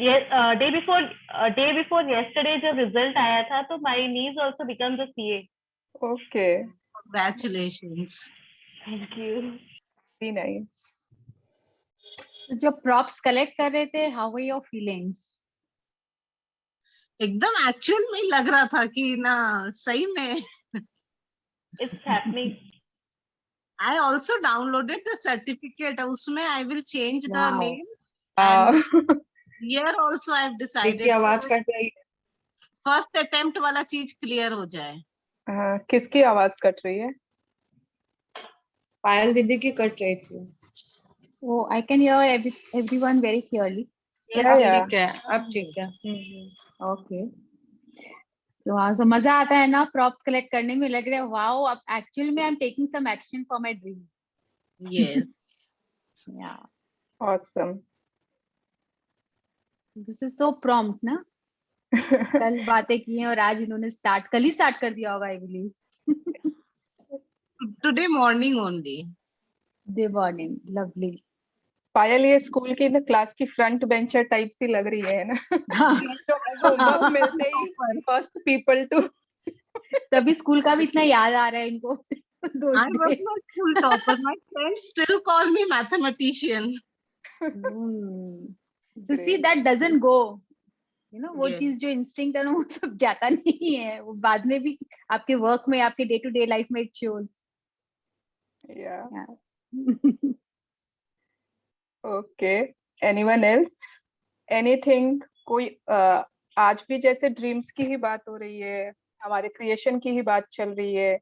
Day before yesterday जब result आया था तो my niece also becomes a CA. Okay. Congratulations. Thank you. Very nice. तो जब प्रॉप्स कलेक्ट कर रहे थे, हाउ वर योर फीलिंग्स? एकदम एक्चुअल में लग रहा था कि ना सही में. It's happening. I also downloaded the certificate. उसमें I will change the Wow. name. And हाँ, here also I have decided. की आवाज कट रही है. फर्स्ट अटेम्प्ट वाला चीज क्लियर हो जाए. किसकी आवाज कट रही है? पायल दीदी की कट रही थी. Oh, I can hear everyone very clearly. Yeah, yeah. ठीक है, अब ठीक है. Okay. So हाँ, so मजा आता है ना प्रॉप्स कलेक्ट करने में. लग रहा है वाओ, अब एक्चुअल में I am taking some action for my dream. Yes. Yeah Awesome. This is so prompt ना. कल बातें की हैं और आज इन्होंने कल ही स्टार्ट कर दिया होगा I believe. Today morning only. The morning. Lovely. Payal ये स्कूल की ना क्लास की फ्रंट बेंचर टाइप सी लग रही है ना. होमवर्क मिलते ही फर्स्ट पीपल टू. तभी स्कूल का भी इतना याद आ रहा है इनको. I was not full topper. My friends still call me mathematician. तो see that doesn't go. You know वो Yes. चीज जो इंस्टिंक्ट है ना वो सब जाता नहीं है. वो बाद में भी आपके वर्क में, आपके डे टू डे लाइफ में it shows. Yeah. Okay. Anyone else? Anything? कोई आज भी जैसे ड्रीम्स की ही बात हो रही है, हमारे क्रिएशन की ही बात चल रही है.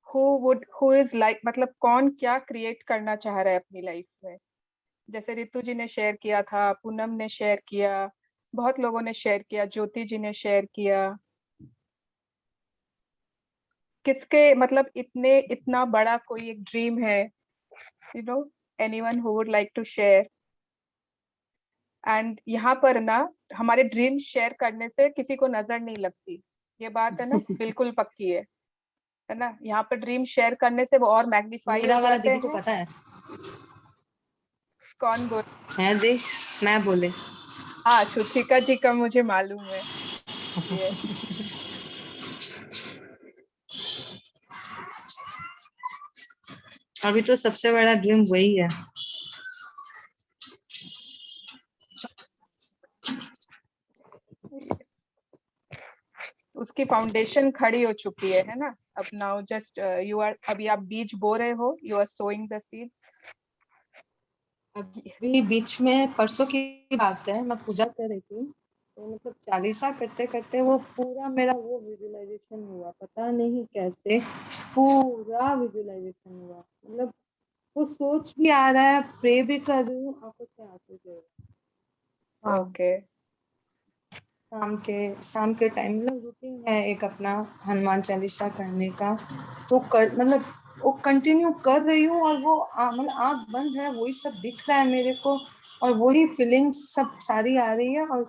Who is like, मतलब कौन क्या क्रिएट करना चाह रहा है अपनी लाइफ में? जैसे रितु जी ने शेयर किया था, पूनम ने शेयर किया, बहुत लोगों ने शेयर किया, ज्योति जी ने शेयर किया. किसके मतलब इतना बड़ा कोई एक ड्रीम है, you know, anyone who would like to share? And यहाँ पर ना हमारे ड्रीम शेयर करने से किसी को नजर नहीं लगती, ये बात है ना बिल्कुल पक्की है ना. यहाँ पर ड्रीम शेयर करने से वो और मैग्नीफाई मेरा हो वाला जाते दीदी को हैं. पता है. कौन बोल? है दे, मैं बोले. हाँ, श्रुतिका जी का मुझे मालूम है. अभी तो सबसे बड़ा ड्रीम वही है. उसकी फाउंडेशन खड़ी हो चुकी है ना. अब नाउ जस्ट यू आर, अभी आप बीज बो रहे हो, you are sowing the seeds. अभी बीच में परसों की बात है, मैं पूजा कर रही थी तो मतलब चालीसा करते करते वो पूरा मेरा वो विजुअलाइजेशन हुआ. पता नहीं कैसे पूरा विजुअलाइजेशन हुआ. मतलब वो सोच भी आ रहा है, प्रे भी कर रही हूँ, आंखों से आंसू गिर रहे हैं. ओके. शाम के टाइम मतलब रूटीन है एक अपना हनुमान चालीसा करने का. तो मतलब वो कंटिन्यू कर रही हूँ और वो मतलब आंख बंद है, वही सब दिख रहा है मेरे को और वही फीलिंग्स सब सारी आ रही है और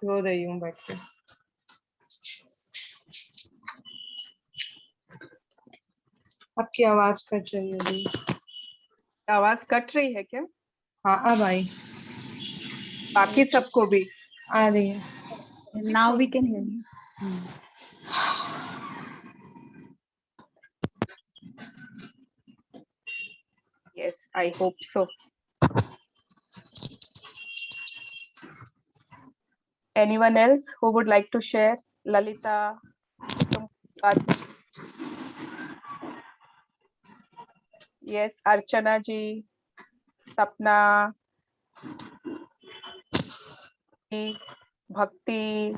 रो रही हूँ बैठ के. आपकी आवाज कट रही है अभी. आवाज कट रही है क्या? हाँ अब आई. बाकी सबको भी आ रही है. Now we can hear you. Yes, I hope so. Anyone else who would like to share? Lalita, तुम बात. Yes, अर्चना जी, सपना, भक्ति.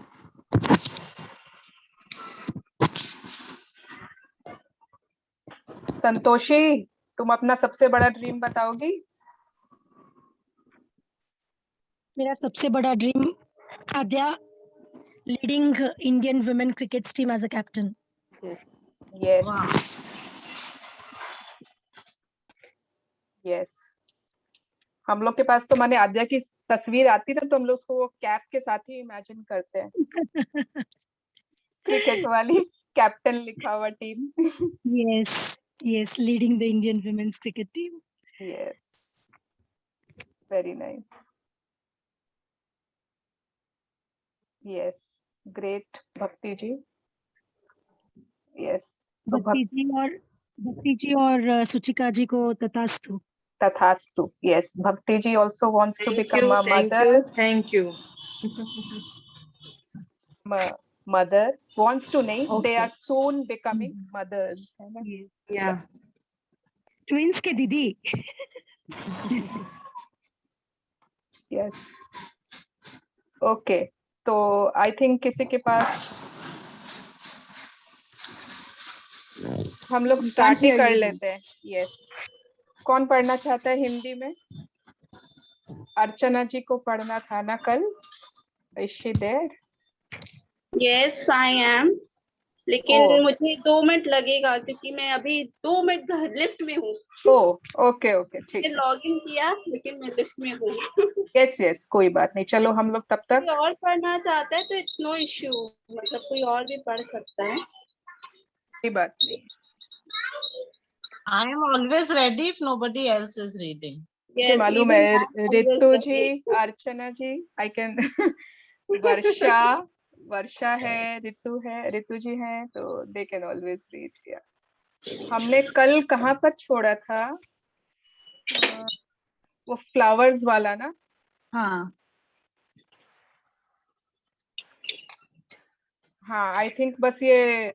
संतोषी, तुम अपना सबसे बड़ा ड्रीम बताओगी? मेरा सबसे बड़ा ड्रीम आद्या leading Indian women cricket team as a captain. Yes. Yes. हम लोग के पास तो माने आद्या की तस्वीर आती ना तो हम लोग उसको वो कैप के साथ ही इमेजिन करते हैं. क्रिकेट वाली कैप्टन लिखा हुआ team. Yes, leading the Indian women's cricket team. Yes. Very nice. Yes, great भक्ति जी। यस, तो भक्ति जी और सुचिका जी को तथास्तु। तथास्तु। यस, भक्ति जी also wants to Thank become you, a thank mother. you, thank you. Mother wants to नहीं, they Okay. are soon becoming mothers, है ना? Yeah. ट्विंस के दीदी। यस, ओके, तो आई थिंक किसी के पास हम लोग स्टार्ट ही कर लेते हैं। यस, कौन पढ़ना चाहता है हिंदी में? अर्चना जी को पढ़ना था ना कल? Is she there? Yes I am, लेकिन Oh. मुझे 2 मिनट लगेगा क्योंकि मैं अभी 2 मिनट घर लिफ्ट में हूँ। ओके ओके, ठीक मैंने है। लॉग इन किया लेकिन मैं लिफ्ट में हूँ। यस यस, कोई बात नहीं, चलो हम लोग तब तक। कोई और पढ़ना चाहता है तो इट्स नो इश्यू, मतलब कोई और भी पढ़ सकता है। कोई बात नहीं। I am always ready if nobody else is reading. मुझे मालूम है रितु जी, अर्चना जी, आई कैन वर्षा है, रितु जी हैं, तो दे कैन ऑलवेज रीड। हमने कल कहाँ पर छोड़ा था? वो फ्लावर्स वाला ना? हाँ, हाँ, आई थिंक बस ये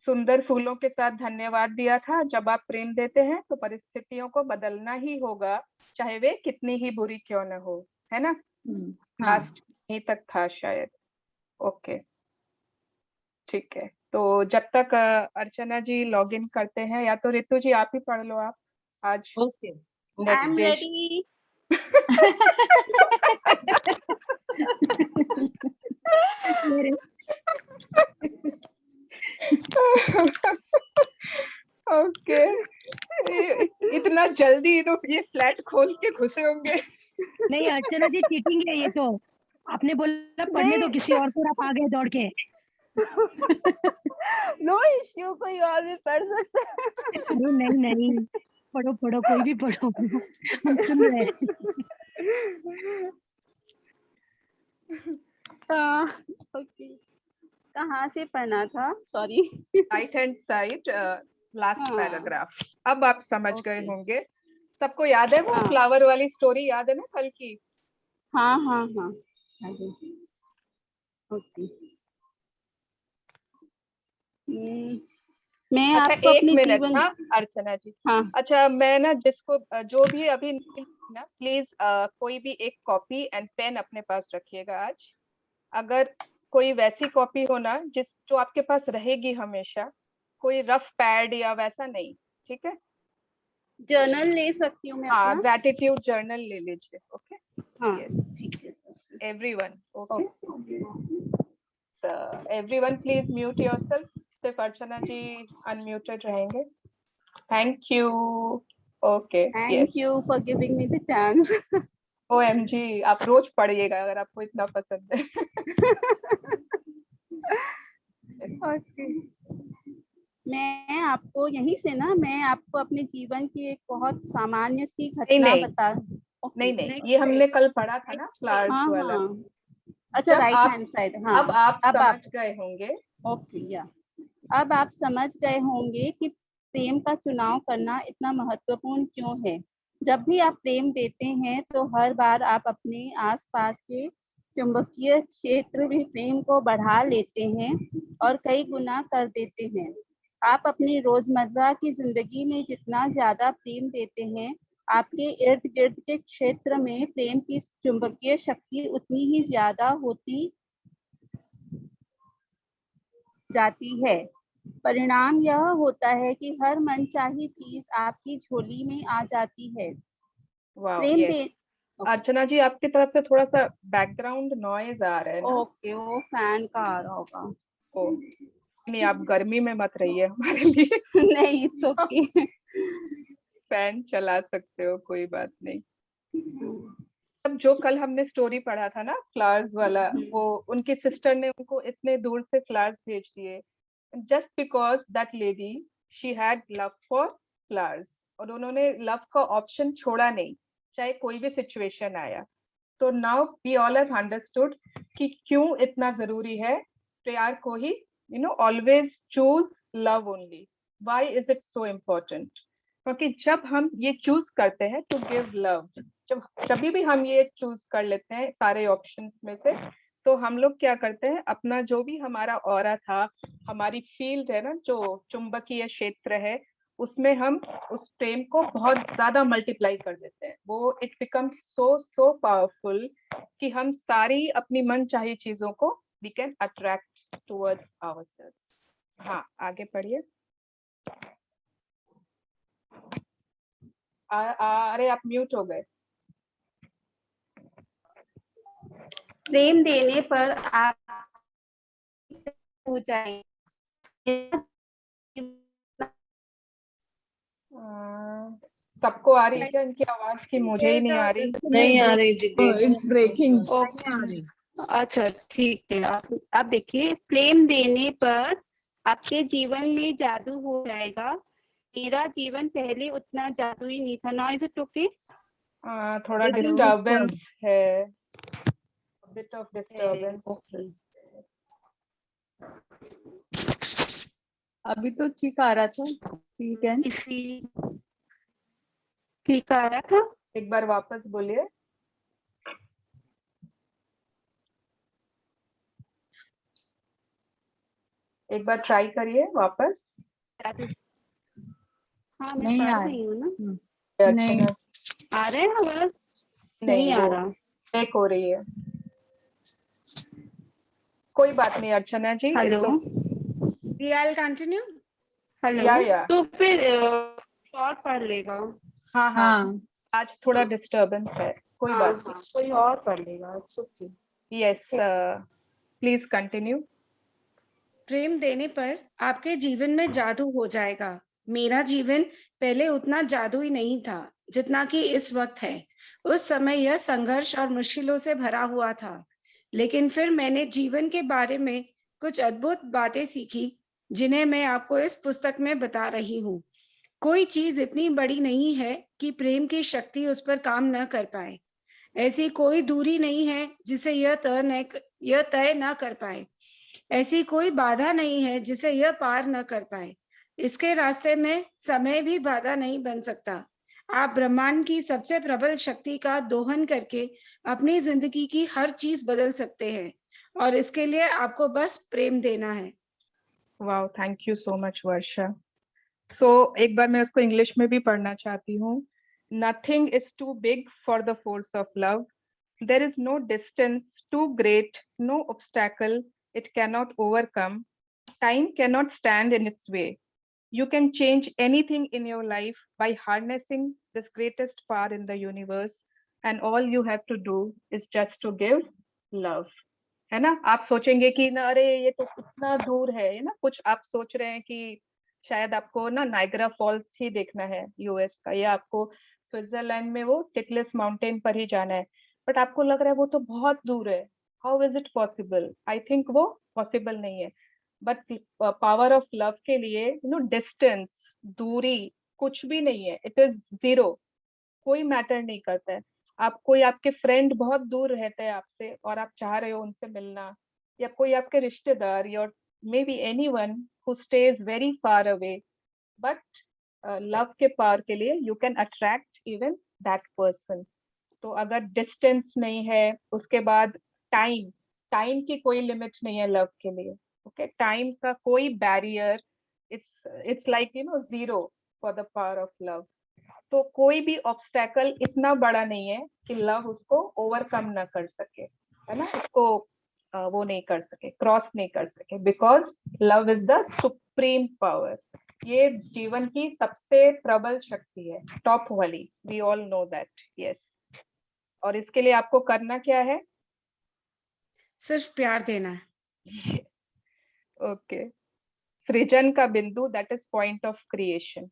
सुंदर फूलों के साथ धन्यवाद दिया था। जब आप प्रेम देते हैं तो परिस्थितियों को बदलना ही होगा, चाहे वे कितनी ही बुरी क्यों न हो, है ना? हाँ। लास्ट यहीं तक था शायद। ओके, ठीक है, तो जब तक अर्चना जी लॉग इन करते हैं, या तो रितु जी आप ही पढ़ लो। आप आज Okay. I next am day. Ready. Okay, इतना जल्दी ये फ्लैट खोल के घुसे होंगे। नहीं अर्चना जी, चीटिंग है ये तो। आपने बोला पढ़ने दो किसी और को, आप आ गए दौड़ के। नो इश्यू, कोई और भी पढ़ सकता है। अरे नहीं, पढ़ो पढ़ो, कोई भी पढ़ो, हम सुन रहे हैं। ओके, कहाँ से पढ़ना था? Sorry. Right hand side, last हाँ। पैराग्राफ। अब आप समझ गए Okay. होंगे। सबको याद है वो हाँ। फ्लावर वाली स्टोरी? याद है ना कल की? हाँ हाँ हाँ, ओके। मैं अच्छा, आपको एक अपने मिनट। जीवन। हाँ अर्चना जी, हाँ अच्छा मैं ना जिसको जो भी अभी ना, प्लीज कोई भी एक कॉपी एंड पेन अपने पास रखिएगा आज। अगर कोई वैसी कॉपी हो ना जो आपके पास रहेगी हमेशा, कोई रफ पैड या वैसा नहीं, ठीक है? जर्नल ले सकती हूँ मैं हाँ, अपना? ग्रैटिट्यूड जर्नल ले लीजिए। ओके, हाँ yes. ठीक है। Everyone, okay, everyone please mute yourself. सिर्फ अर्चना जी अनम्यूटेड रहेंगे। Thank you. Okay, thank you for giving me the chance. OMG, आप रोज पढ़िएगा अगर आपको इतना पसंद है। ओके, मैं आपको यहीं से ना, मैं आपको अपने जीवन की एक बहुत सामान्य सी घटना नहीं। बता। नहीं, ये हमने कल पढ़ा था ना, फ्लावर्स हाँ वाला। हाँ, अच्छा, राइट हैंड साइड। हाँ, अब आप समझ गए होंगे। ओके, या अब आप समझ गए होंगे कि प्रेम का चुनाव करना इतना महत्वपूर्ण क्यों है। जब भी आप प्रेम देते हैं तो हर बार आप अपने आसपास के चुंबकीय क्षेत्र भी प्रेम को बढ़ा लेते हैं और कई गुना कर देते हैं। आप अपनी रोजमर्रा की जिंदगी में जितना ज्यादा प्रेम देते हैं, आपके इर्द गिर्द के क्षेत्र में प्रेम की चुंबकीय शक्ति उतनी ही ज्यादा होती जाती है। परिणाम यह होता है कि हर मनचाही चीज आपकी झोली में आ जाती है। प्रेम दे। अर्चना जी, आपकी तरफ से थोड़ा सा बैकग्राउंड नॉइज आ रहा है ना? ओके, वो फैन का आ रहा होगा। ओ, नहीं, आप गर्मी में मत रहिए हमारे लिए। नहीं, इट्स ओके। फैन चला सकते हो, कोई बात नहीं। अब जो कल हमने स्टोरी पढ़ा था ना, फ्लावर्स वाला, वो उनकी सिस्टर ने उनको इतने दूर से फ्लावर्स भेज दिए, just because that lady she had love for flowers, और उन्होंने लव का ऑप्शन छोड़ा नहीं, चाहे कोई भी सिचुएशन आया। तो now we all have understood कि क्यों इतना जरूरी है प्यार को ही always choose love only. Why is it so important? क्योंकि जब हम ये चूज करते हैं टू गिव लव, जब भी हम ये चूज कर लेते हैं सारे ऑप्शंस में से, तो हम लोग क्या करते हैं, अपना जो भी हमारा ऑरा था, हमारी फील्ड है ना, जो चुंबकीय क्षेत्र है, उसमें हम उस प्रेम को बहुत ज्यादा मल्टीप्लाई कर देते हैं. वो इट बिकम्स सो पावरफुल कि हम सारी अपनी मन चाही चीजों को we can attract towards ourselves. हाँ, आगे पढ़िए. अरे आप म्यूट हो गए. प्रेम देने पर आप हो जाएंगे. सबको आ रही है क्या इनकी आवाज की? मुझे ही नहीं आ रही. नहीं आ रही दीदी. It's breaking. अच्छा ठीक है. आप देखिए, प्रेम देने पर आपके जीवन में जादू हो जाएगा. मेरा जीवन पहले उतना जादुई नहीं था. Now is it okay? थोड़ा डिस्टर्बेंस है, बिट ऑफ डिस्टर्बेंस. अभी तो ठीक आ रहा था. ठीक है. इसी ठीक आ रहा था. एक बार वापस बोलिए. एक बार ट्राई करिए वापस. हाँ, मैं नहीं पढ़ आ रही हूँ ना. नहीं. आ रहे हैं आवाज? नहीं आ रहा. ब्रेक हो रही है. कोई बात नहीं अर्चना जी. हेलो. I'll continue. हेलो. या. तो फिर और पढ़ लेगा. हाँ, हाँ. आज थोड़ा डिस्टर्बेंस है. कोई बात हाँ, कोई और पढ़ लेगा. It's okay. नहीं. Yes, please continue. प्रेम देने पर आपके जीवन में जादू हो जाएगा. मेरा जीवन पहले उतना जादुई नहीं था जितना कि इस वक्त है. उस समय यह संघर्ष और मुश्किलों से भरा हुआ था, लेकिन फिर मैंने जीवन के बारे में कुछ अद्भुत बातें सीखी जिन्हें मैं आपको इस पुस्तक में बता रही हूँ. कोई चीज इतनी बड़ी नहीं है कि प्रेम की शक्ति उस पर काम न कर पाए. ऐसी कोई दूरी नहीं है जिसे यह तय न कर पाए. ऐसी कोई बाधा नहीं है जिसे यह पार न कर पाए. इसके रास्ते में समय भी बाधा नहीं बन सकता. आप ब्रह्मांड की सबसे प्रबल शक्ति का दोहन करके अपनी जिंदगी की हर चीज बदल सकते हैं, और इसके लिए आपको बस प्रेम देना है. Wow, thank you so much Varsha. So एक बार मैं उसको इंग्लिश में भी पढ़ना चाहती हूँ. Nothing is too big for the force of love. There is no distance too great, no obstacle it cannot overcome. Time cannot stand in its way. You can change anything in your life by harnessing this greatest power in the universe, and all you have to do is just to give love. है ना? आप सोचेंगे कि ना अरे ये तो कितना दूर है ना. कुछ आप सोच रहे हैं कि शायद आपको ना नाइग्रा फॉल्स ही देखना है यूएस का, या आपको स्विट्जरलैंड में वो टिटलिस माउंटेन पर ही जाना है, बट आपको लग रहा है वो तो बहुत दूर है. How is it possible? I think वो पॉसिबल नहीं है. बट पावर ऑफ लव के लिए डिस्टेंस, दूरी कुछ भी नहीं है. It is zero. कोई मैटर नहीं करता है. आप कोई आपके फ्रेंड बहुत दूर रहते हैं आपसे और आप चाह रहे हो उनसे मिलना, या कोई आपके रिश्तेदार, या may be anyone who stays very far away, but love के पावर के लिए you can attract even that person. तो अगर डिस्टेंस नहीं है, उसके बाद टाइम की कोई लिमिट नहीं है लव के लिए. ओके, टाइम का कोई barrier, it's like zero for the power of love. तो कोई भी ऑब्स्टैकल इतना बड़ा नहीं है कि लव उसको ओवरकम ना कर सके, है ना, उसको वो नहीं कर सके, क्रॉस नहीं कर सके, because love is the supreme power. ये जीवन की सबसे प्रबल शक्ति है, टॉप वाली. We all know that. Yes. और इसके लिए आपको करना क्या है? सिर्फ प्यार देना है. ओके. सृजन का बिंदु, that is point of creation.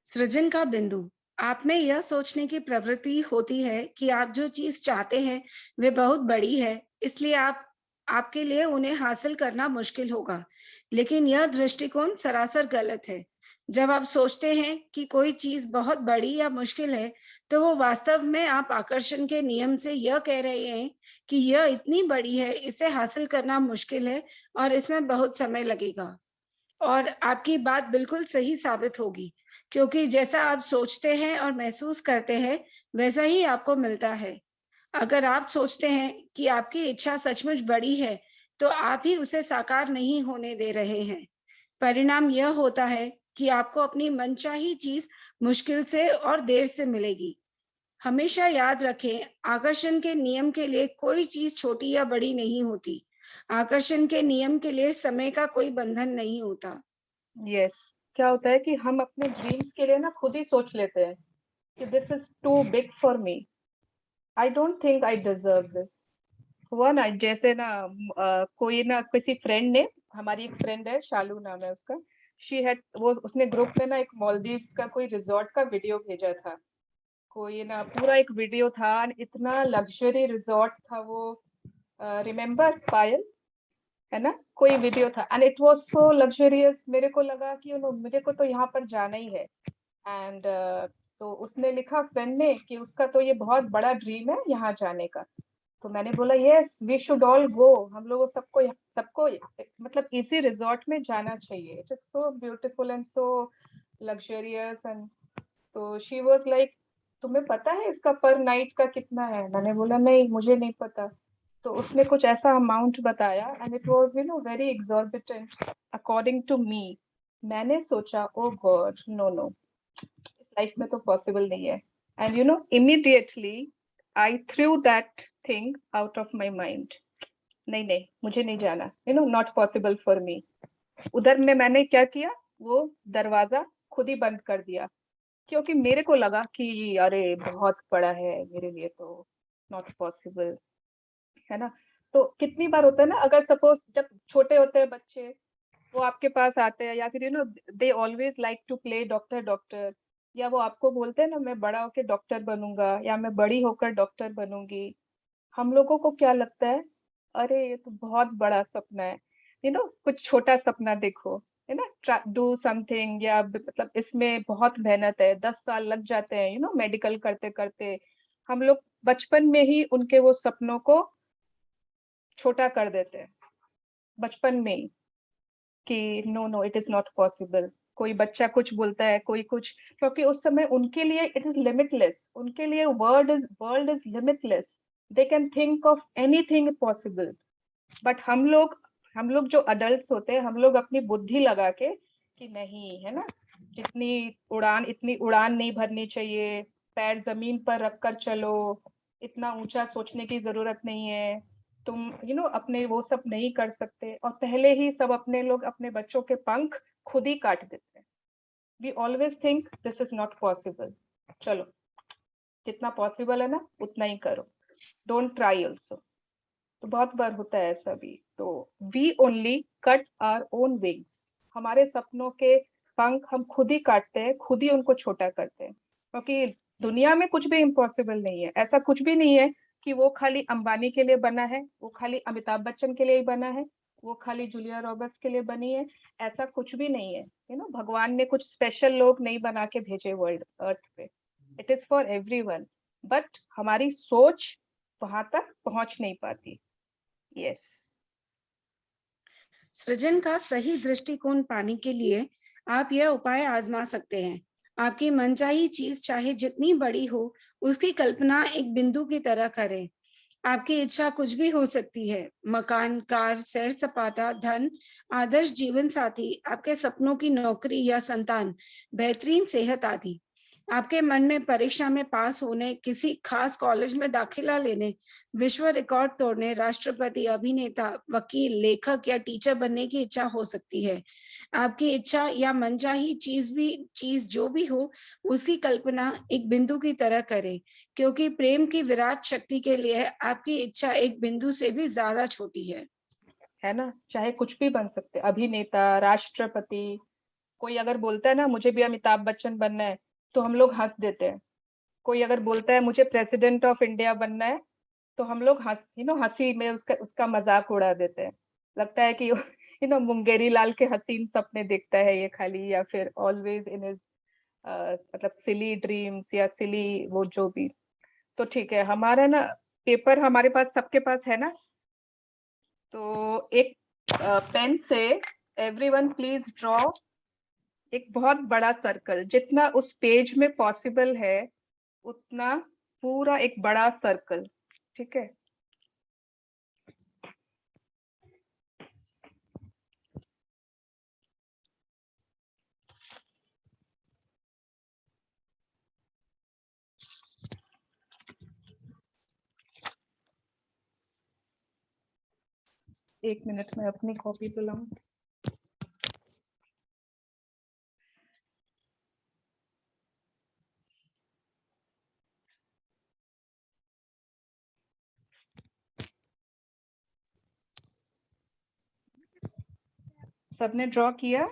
सृजन का बिंदु. आप में यह सोचने की प्रवृत्ति होती है कि आप जो चीज चाहते हैं वे बहुत बड़ी है, इसलिए आपके लिए उन्हें हासिल करना मुश्किल होगा. लेकिन यह दृष्टिकोण सरासर गलत है. जब आप सोचते हैं कि कोई चीज बहुत बड़ी या मुश्किल है, तो वो वास्तव में आप आकर्षण के नियम से यह कह रहे हैं कि यह इतनी बड़ी है, इसे हासिल करना मुश्किल है और इसमें बहुत समय लगेगा। और आपकी बात बिल्कुल सही साबित होगी, क्योंकि जैसा आप सोचते हैं और महसूस करते हैं, वैसा ही आपको मिलता है। अगर आप सोचते हैं कि आपकी इच्छा सचमुच बड़ी है, तो आप ही उसे साकार नहीं होने दे रहे हैं। परिणाम यह होता है कि आपको अपनी मनचाही चीज मुश्किल से और देर से मिलेगी। हमेशा याद रखें, आकर्षण के नियम के लिए कोई चीज छोटी या बड़ी नहीं होती। आकर्षण के नियम के लिए समय का कोई बंधन नहीं होता। यस, क्या होता है कि हम अपने ड्रीम्स के लिए ना खुद ही सोच लेते हैं कि this is too big for me, I don't think I deserve this. हुआ ना, जैसे ना कोई ना किसी फ्रेंड ने, हमारी एक फ्रेंड है, शालू नाम है उसका, शी हैड, वो उसने ग्रुप में ना एक मालदीव्स का कोई रिजॉर्ट का वीडियो भेजा था। कोई ना पूरा एक वीडियो था, इतना लग्जरी रिजॉर्ट था वो, रिमेम्बर पायल, है ना, कोई वीडियो था and it was so luxurious. मेरे को लगा कि मेरे को तो यहाँ पर जाना ही है। एंड तो उसने लिखा, फ्रेंड ने, कि उसका तो ये बहुत बड़ा ड्रीम है यहाँ जाने का। तो मैंने बोला yes, we should all go, हम लोगों सबको सबको मतलब इसी रिजॉर्ट में जाना चाहिए, it is so beautiful and so luxurious. And तो शी वाज लाइक, तुम्हें पता है इसका पर नाइट का कितना है? मैंने बोला नहीं, मुझे नहीं पता। तो उसने कुछ ऐसा अमाउंट बताया and it was very exorbitant according to me. मैंने सोचा oh God, no no, life में तो पॉसिबल नहीं है। And immediately I threw that thing out of my mind. नहीं नहीं, मुझे नहीं जाना, नॉट पॉसिबल फॉर मी। उधर में मैंने क्या किया, वो दरवाजा खुद ही बंद कर दिया, क्योंकि मेरे को लगा कि अरे बहुत बड़ा है मेरे लिए, तो नॉट पॉसिबल, है ना। तो कितनी बार होता है ना, अगर सपोज जब छोटे होते हैं बच्चे, वो आपके पास आते हैं, या फिर they always like to play doctor doctor, या वो आपको बोलते हैं ना मैं बड़ा होकर डॉक्टर बनूंगा, या मैं बड़ी होकर डॉक्टर बनूंगी। हम लोगों को क्या लगता है, अरे ये तो बहुत बड़ा सपना है, कुछ छोटा सपना देखो, है ना, डू समथिंग, या मतलब इसमें बहुत मेहनत है, 10 साल लग जाते हैं, मेडिकल करते करते। हम लोग बचपन में ही उनके वो सपनों को छोटा कर देते हैं, बचपन में ही, कि no no, it is not possible. कोई बच्चा कुछ बोलता है, कोई कुछ, क्योंकि उस समय उनके लिए इट इज लिमिटलेस, उनके लिए world is limitless, they can think of anything possible. But हम लोग जो अडल्ट होते हैं, हम लोग अपनी बुद्धि लगा के कि नहीं, है ना, इतनी उड़ान नहीं भरनी चाहिए, पैर जमीन पर रखकर चलो, इतना ऊंचा सोचने की जरूरत नहीं है, तुम अपने वो सब नहीं कर सकते। और पहले ही सब अपने लोग अपने बच्चों के पंख खुद ही काट देते हैं। We always think this is not possible, चलो जितना पॉसिबल है ना उतना ही करो, डोंट ट्राई ऑल्सो। तो बहुत बार होता है ऐसा भी। तो we only cut our own wings, हमारे सपनों के पंख हम खुद ही काटते हैं, खुद ही उनको छोटा करते हैं, क्योंकि दुनिया में कुछ भी इम्पॉसिबल नहीं है। ऐसा कुछ भी नहीं है कि वो खाली अंबानी के लिए बना है, वो खाली अमिताभ बच्चन के लिए ही बना है, वो खाली जूलिया रॉबर्ट्स के लिए बनी है, ऐसा कुछ भी नहीं है। भगवान ने कुछ स्पेशल लोग नहीं बना के भेजे वर्ल्ड अर्थ पे, it is for everyone. But हमारी सोच वहां तक पहुंच नहीं पाती। यस। सृजन का सही दृष्टिकोण पाने के लिए आप यह उपाय आजमा सकते हैं। आपकी मनचाही चीज चाहे जितनी बड़ी हो, उसकी कल्पना एक बिंदु की तरह करें। आपकी इच्छा कुछ भी हो सकती है, मकान, कार, सैर सपाटा, धन, आदर्श जीवन साथी, आपके सपनों की नौकरी या संतान, बेहतरीन सेहत आदि। आपके मन में परीक्षा में पास होने, किसी खास कॉलेज में दाखिला लेने, विश्व रिकॉर्ड तोड़ने, राष्ट्रपति, अभिनेता, वकील, लेखक या टीचर बनने की इच्छा हो सकती है। आपकी इच्छा या मनचाही चीज जो भी हो, उसकी कल्पना एक बिंदु की तरह करें, क्योंकि प्रेम की विराट शक्ति के लिए आपकी इच्छा एक बिंदु से भी ज्यादा छोटी है ना, चाहे कुछ भी बन सकते, अभिनेता, राष्ट्रपति। कोई अगर बोलता है ना मुझे भी अमिताभ बच्चन बनना है, तो हम लोग हंस देते हैं। कोई अगर बोलता है मुझे प्रेसिडेंट ऑफ इंडिया बनना है, तो हम लोग हंसी में उसका मजाक उड़ा देते हैं। लगता है कि मुंगेरी लाल के हसीन सपने देखता है ये खाली, या फिर ऑलवेज इन हिज मतलब सिली ड्रीम्स या सिली वो जो भी। तो ठीक है, हमारा ना पेपर हमारे पास सबके पास है ना, तो एक पेन से एवरीवन प्लीज ड्रॉ एक बहुत बड़ा सर्कल, जितना उस पेज में पॉसिबल है उतना पूरा एक बड़ा सर्कल, ठीक है। एक मिनट में अपनी कॉपी तो लाऊं। सबने ड्रॉ किया?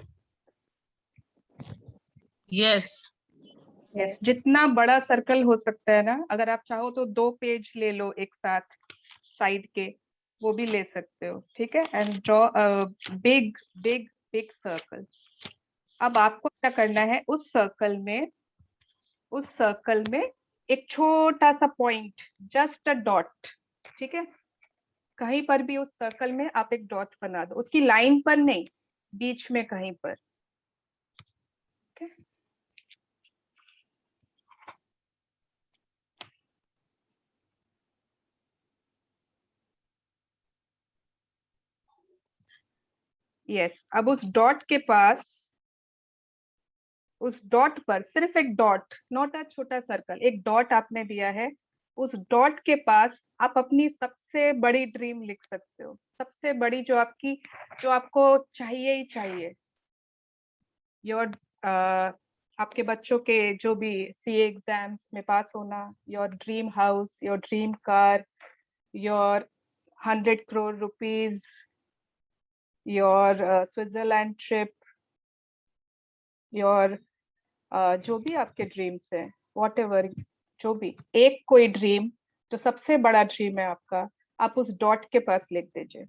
यस। यस, जितना बड़ा सर्कल हो सकता है ना, अगर आप चाहो तो 2 पेज ले लो एक साथ साइड के, वो भी ले सकते हो, ठीक है। And draw big big big circle. अब आपको क्या करना है, उस सर्कल में एक छोटा सा पॉइंट, जस्ट अ डॉट, ठीक है। कहीं पर भी उस सर्कल में आप एक डॉट बना दो, उसकी लाइन पर नहीं, बीच में कहीं पर, ठीक है। यस, अब उस डॉट के पास, उस डॉट पर सिर्फ एक डॉट, नॉट अ छोटा सर्कल, एक डॉट आपने दिया है, उस डॉट के पास आप अपनी सबसे बड़ी ड्रीम लिख सकते हो, सबसे बड़ी जो आपको चाहिए ही चाहिए। योर आपके बच्चों के जो भी सीए एग्जाम्स में पास होना, your dream house, your dream car, your 100 crore rupees, your Switzerland trip, your जो भी आपके ड्रीम्स हैं, वॉट एवर, जो भी एक कोई ड्रीम जो सबसे बड़ा ड्रीम है आपका, आप उस डॉट के पास लिख दीजिए,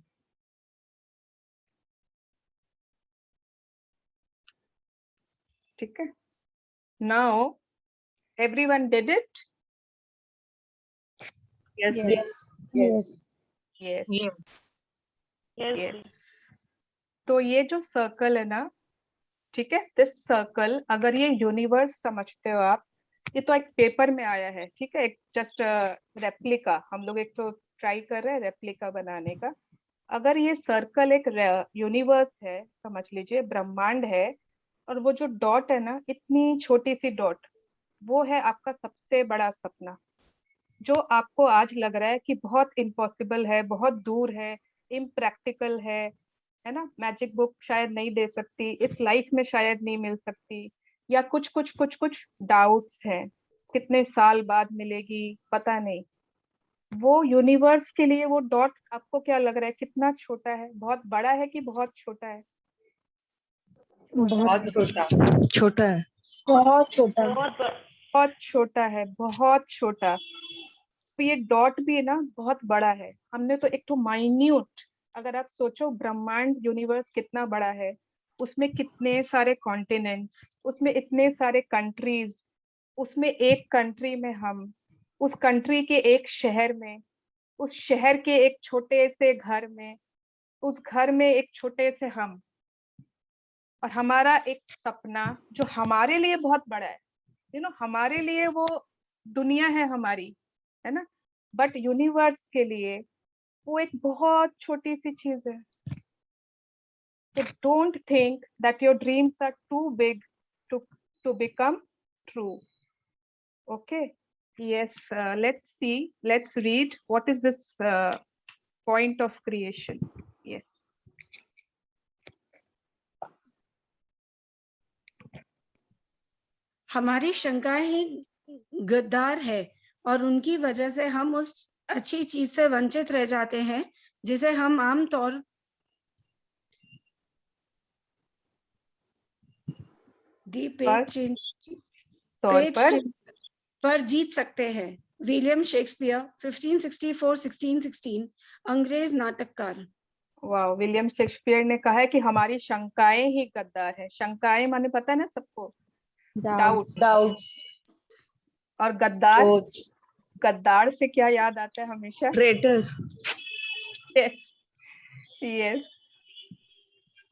ठीक है। Now everyone did it? Yes. Yes. Yes Yes. Yes. तो ये जो सर्कल है ना, ठीक है, दिस सर्कल, अगर ये यूनिवर्स समझते हो आप, ये तो एक पेपर में आया है, ठीक है, एक जस्ट रेप्लिका, हम लोग एक तो ट्राई कर रहे हैं रेप्लिका बनाने का। अगर ये सर्कल एक यूनिवर्स है, समझ लीजिए ब्रह्मांड है, और वो जो डॉट है ना, इतनी छोटी सी डॉट, वो है आपका सबसे बड़ा सपना, जो आपको आज लग रहा है कि बहुत इम्पॉसिबल है, बहुत दूर है, इम्प्रैक्टिकल है ना, मैजिक बुक शायद नहीं दे सकती, इस लाइफ में शायद नहीं मिल सकती, या कुछ कुछ कुछ कुछ डाउट्स हैं, कितने साल बाद मिलेगी पता नहीं। वो यूनिवर्स के लिए वो डॉट आपको क्या लग रहा है, कितना छोटा है, बहुत बड़ा है कि बहुत छोटा है? बहुत छोटा। छोटा है। बहुत छोटा है, बहुत छोटा। तो ये डॉट भी है ना, बहुत बड़ा है। हमने तो एक तो माइन्यूट, अगर आप सोचो ब्रह्मांड यूनिवर्स कितना बड़ा है, उसमें कितने सारे कॉन्टिनेंट्स, उसमें इतने सारे कंट्रीज, उसमें एक कंट्री में हम, उस कंट्री के एक शहर में, उस शहर के एक छोटे से घर में, उस घर में एक छोटे से हम, और हमारा एक सपना जो हमारे लिए बहुत बड़ा है, हमारे लिए वो दुनिया है हमारी, है ना, बट यूनिवर्स के लिए वो एक बहुत छोटी सी चीज है। So don't think that your dreams are too big to become true. Okay. Yes. Let's read. What is this point of creation? Yes. हमारी शंकाएं ही गद्दार है, और उनकी वजह से हम उस अच्छी चीज से वंचित रह जाते हैं जिसे हम आम तौर पर जीत सकते हैं। विलियम शेक्सपियर 1564-1616 अंग्रेज नाटककार। वाह, विलियम शेक्सपियर ने कहा है कि हमारी शंकाएं ही गद्दार है। शंकाएं माने पता है ना सबको, डाउट्स। और गद्दार, सोच, गद्दार से क्या याद आता है हमेशा? Traitor, yes yes.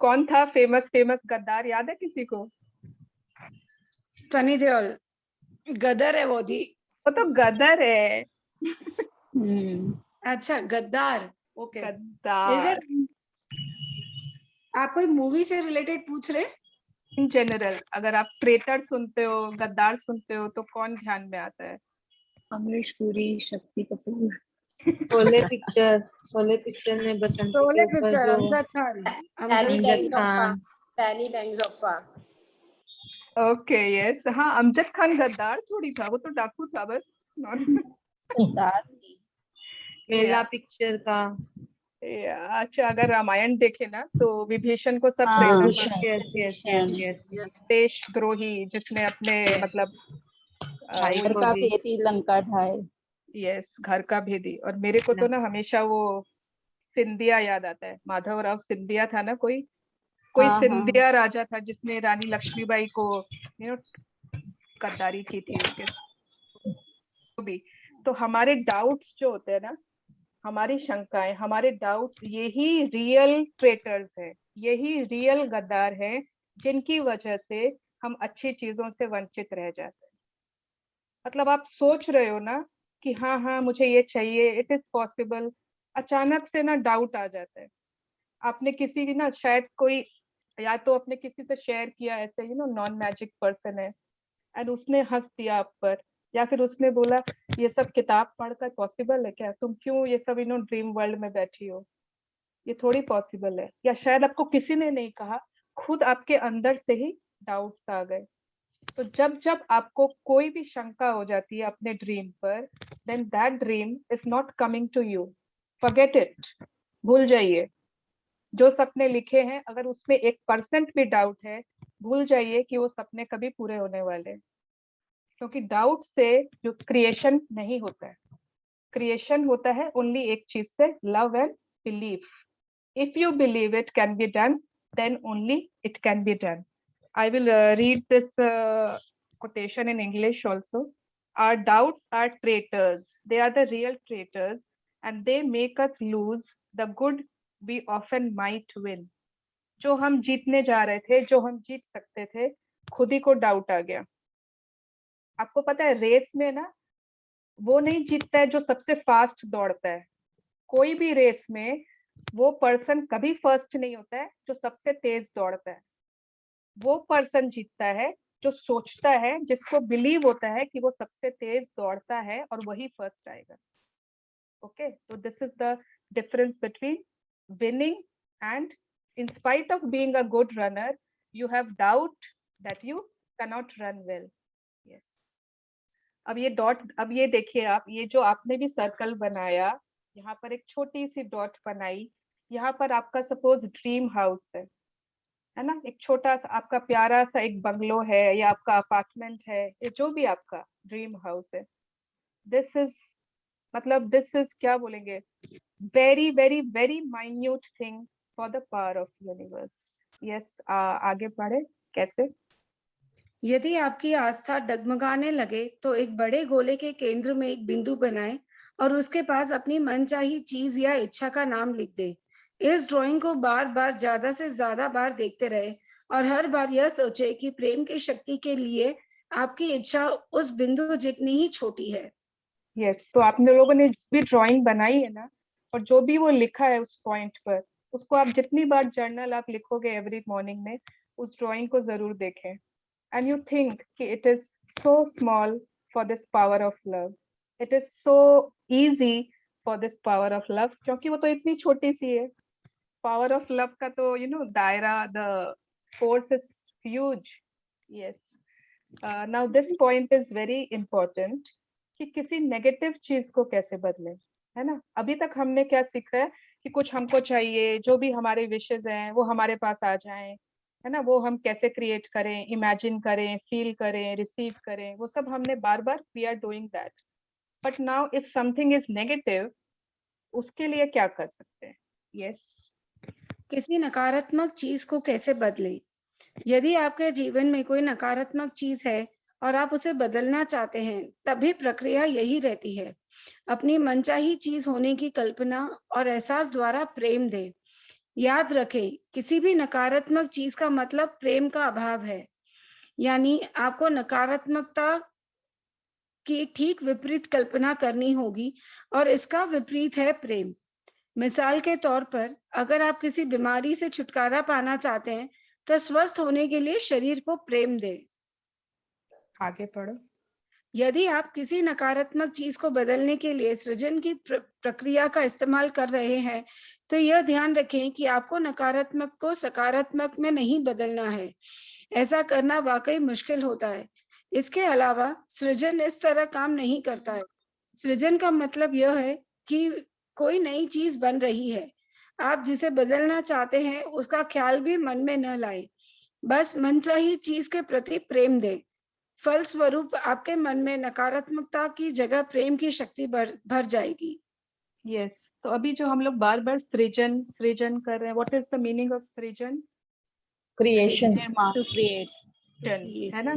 कौन था फेमस गद्दार, याद है किसी को? सनी देओल। गदर है वो दी। वो तो गदर है। अच्छा, गद्दार। ओके। इज गद्दार इट? आप कोई मूवी से रिलेटेड पूछ रहे? इन जनरल, अगर आप ट्रेटर सुनते हो, गद्दार सुनते हो, तो कौन ध्यान में आता है? अमरीश पुरी, शक्ति कपूर। शोले पिक्चर में बसंती के शोले ऊपर पिक्चर, जो अमजद खान। अमजद खान। ओके यस, हाँ अमजद खान गद्दार थोड़ी था, वो तो डाकू था बस। गद्दार थी। मेला पिक्चर का। अच्छा, अगर रामायण देखे ना तो विभीषण को सब हाँ, traitor yes yes yes yes yes. देशद्रोही, जिसने अपने मतलब भाई घर को का भी। भेदी लंका ढाए। यस, घर का भेदी। और मेरे को तो ना हमेशा वो सिंधिया याद आता है। माधवराव सिंधिया था ना, कोई हाँ, सिंधिया राजा था जिसने रानी लक्ष्मीबाई को गद्दारी की थी उसके भी। तो हमारे डाउट्स जो होते हैं ना, हमारी शंकाएं, हमारे डाउट्स, यही रियल ट्रेटर्स है, यही रियल गद्दार है, जिनकी वजह से हम अच्छी चीजों से वंचित रह जाते हैं। मतलब आप सोच रहे हो ना कि हाँ हाँ मुझे ये चाहिए, इट इज पॉसिबल, अचानक से ना डाउट आ जाता है। आपने किसी की ना, शायद कोई, या तो आपने किसी से शेयर किया ऐसे नॉन मैजिक पर्सन है, एंड उसने हंस दिया आप पर, या फिर उसने बोला ये सब किताब पढ़कर पॉसिबल है क्या, तुम क्यों ये सब ड्रीम वर्ल्ड में बैठी हो, ये थोड़ी पॉसिबल है। या शायद आपको किसी ने नहीं कहा, खुद आपके अंदर से ही डाउट्स आ गए। तो जब जब आपको कोई भी शंका हो जाती है अपने ड्रीम पर, then that dream is not coming to you, forget it, भूल जाइए। जो सपने लिखे हैं, अगर उसमें 1% भी डाउट है, भूल जाइए कि वो सपने कभी पूरे होने वाले हैं। क्योंकि डाउट से जो क्रिएशन नहीं होता है, क्रिएशन होता है ओनली एक चीज से, love and belief. If you believe it can be done, then only it can be done. I will read this quotation in English also. Our doubts are traitors. They are the real traitors, and they make us lose the good we often might win. जो हम जीतने जा रहे थे, जो हम जीत सकते थे, खुद ही को डाउट आ गया। आपको पता है रेस में ना, वो नहीं जीतता है जो सबसे फास्ट दौड़ता है। कोई भी रेस में वो पर्सन कभी फर्स्ट नहीं होता है जो सबसे तेज दौड़ता है। वो पर्सन जीतता है जो सोचता है, जिसको बिलीव होता है कि वो सबसे तेज दौड़ता है और वही फर्स्ट आएगा। ओके, तो this is the difference between winning and, in spite of being a good runner, you have doubt that you cannot run well. Yes, अब ये डॉट, अब ये देखिए आप, ये जो आपने भी सर्कल बनाया, यहाँ पर एक छोटी सी डॉट बनाई, यहाँ पर आपका सपोज ड्रीम हाउस है ना, एक छोटा सा आपका प्यारा सा एक बंगलो है, या आपका अपार्टमेंट है, या जो भी आपका ड्रीम हाउस है। दिस इज, मतलब दिस इज क्या बोलेंगे, very very very minute thing for the power of universe. Yes, आगे बढ़े कैसे? यदि आपकी आस्था डगमगाने लगे तो एक बड़े गोले के केंद्र में एक बिंदु बनाएं और उसके पास अपनी मनचाही चीज या इच्छा का नाम लिख दें। इस ड्राइंग को बार बार ज्यादा से ज्यादा बार देखते रहे और हर बार यह सोचे कि प्रेम की शक्ति के लिए आपकी इच्छा उस बिंदु जितनी ही छोटी है। यस, तो आपने लोगों ने भी ड्राइंग बनाई है ना, और जो भी वो लिखा है उस पॉइंट पर, उसको आप जितनी बार जर्नल आप लिखोगे एवरी मॉर्निंग में, उस ड्राइंग को जरूर देखें। And you think कि it is so small for this power of love. It is so easy for this power of love, क्योंकि वो तो इतनी छोटी सी है। Power of love का तो दायरा, the force is huge. Yes. Now this point is very important कि किसी नेगेटिव चीज को कैसे बदलें, है ना। अभी तक हमने क्या सीखा है कि कुछ हमको चाहिए, जो भी हमारे विशेज हैं वो हमारे पास आ जाएं, है ना, वो हम कैसे क्रिएट करें, इमेजिन करें, फील करें, रिसीव करें, वो सब हमने बार बार we are doing that. But now if something is negative, उसके लिए क्या कर सकते हैं? यस, किसी नकारात्मक चीज को कैसे बदलें। यदि आपके जीवन में कोई नकारात्मक चीज है और आप उसे बदलना चाहते हैं, तभी प्रक्रिया यही रहती है। अपनी मनचाही चीज होने की कल्पना और एहसास द्वारा प्रेम दें। याद रखें, किसी भी नकारात्मक चीज का मतलब प्रेम का अभाव है। यानी आपको नकारात्मकता की ठीक विपरीत कल्पना करनी होगी और इसका विपरीत है प्रेम। मिसाल के तौर पर, अगर आप किसी बीमारी से छुटकारा पाना चाहते हैं, तो स्वस्थ होने के लिए शरीर को प्रेम दें। आगे पढ़ो। यदि आप किसी नकारात्मक चीज को बदलने के लिए सृजन की प्रक्रिया का इस्तेमाल कर रहे हैं, तो यह ध्यान रखें कि आपको नकारात्मक को सकारात्मक में नहीं बदलना है। ऐसा करना वाकई मुश्किल होता है। इसके अलावा सृजन इस तरह काम नहीं करता है। सृजन का मतलब यह है कि कोई नई चीज बन रही है। आप जिसे बदलना चाहते हैं उसका ख्याल भी मन में न लाएं। बस मनचाही चीज के प्रति प्रेम दें। फलस्वरूप आपके मन में नकारात्मकता की जगह प्रेम की शक्ति भर जाएगी। यस, तो अभी जो हम लोग बार बार सृजन सृजन कर रहे हैं, what is the meaning of सृजन? क्रिएशन। To create. है ना?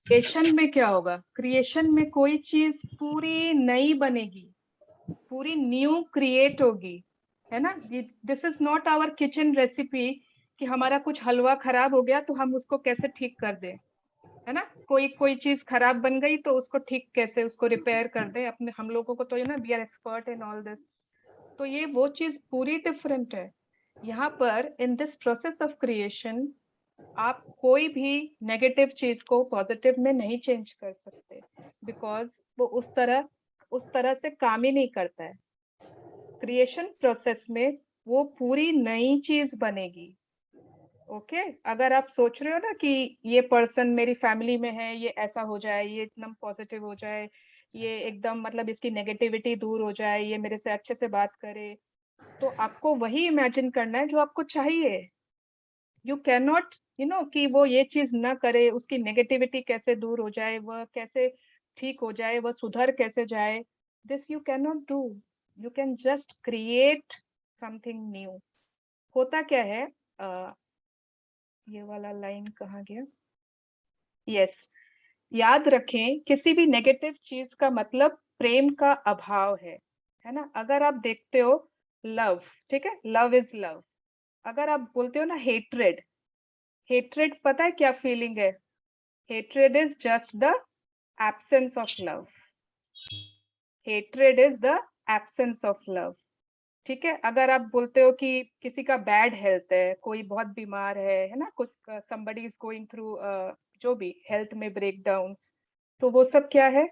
क्रिएशन में क्या होगा? क्रिएशन में कोई चीज पूरी नई बनेगी, पूरी न्यू क्रिएट होगी, है ना? This is not our kitchen recipe कि हमारा कुछ हलवा खराब हो गया तो हम उसको कैसे ठीक कर दें, है ना? कोई चीज खराब बन गई तो उसको ठीक कैसे, उसको रिपेयर कर दे। अपने हम लोगों को तो ये ना, we are expert in all this. तो ये वो चीज पूरी डिफरेंट है। यहाँ पर in this process of creation आप कोई भी नेगेटिव चीज को पॉजिटिव में नहीं चेंज कर सकते, बिकॉज वो उस तरह से काम ही नहीं करता है। क्रिएशन प्रोसेस में वो पूरी नई चीज बनेगी। ओके अगर आप सोच रहे हो ना कि ये पर्सन मेरी फैमिली में है, ये ऐसा हो जाए, ये एकदम पॉजिटिव हो जाए, ये एकदम मतलब इसकी नेगेटिविटी दूर हो जाए, ये मेरे से अच्छे से बात करे, तो आपको वही इमेजिन करना है जो आपको चाहिए। यू कैन नॉट कि वो ये चीज ना करे, उसकी नेगेटिविटी कैसे दूर हो जाए, वह कैसे ठीक हो जाए, वह सुधर कैसे जाए। This you can not do. You can just create something new. होता क्या है, ये वाला लाइन कहाँ गया? यस, याद रखें, किसी भी नेगेटिव चीज का मतलब प्रेम का अभाव है ना? अगर आप देखते हो लव, ठीक है, लव इज लव। अगर आप बोलते हो ना हेट्रेड, हेट्रेड पता है क्या फीलिंग है? Hatred is just the absence of love. Hatred is the absence of love. ठीक है, अगर आप बोलते हो कि किसी का बैड हेल्थ है, कोई बहुत बीमार है ना, कुछ somebody is going through जो भी हेल्थ में ब्रेकडाउन्स, तो वो सब क्या है?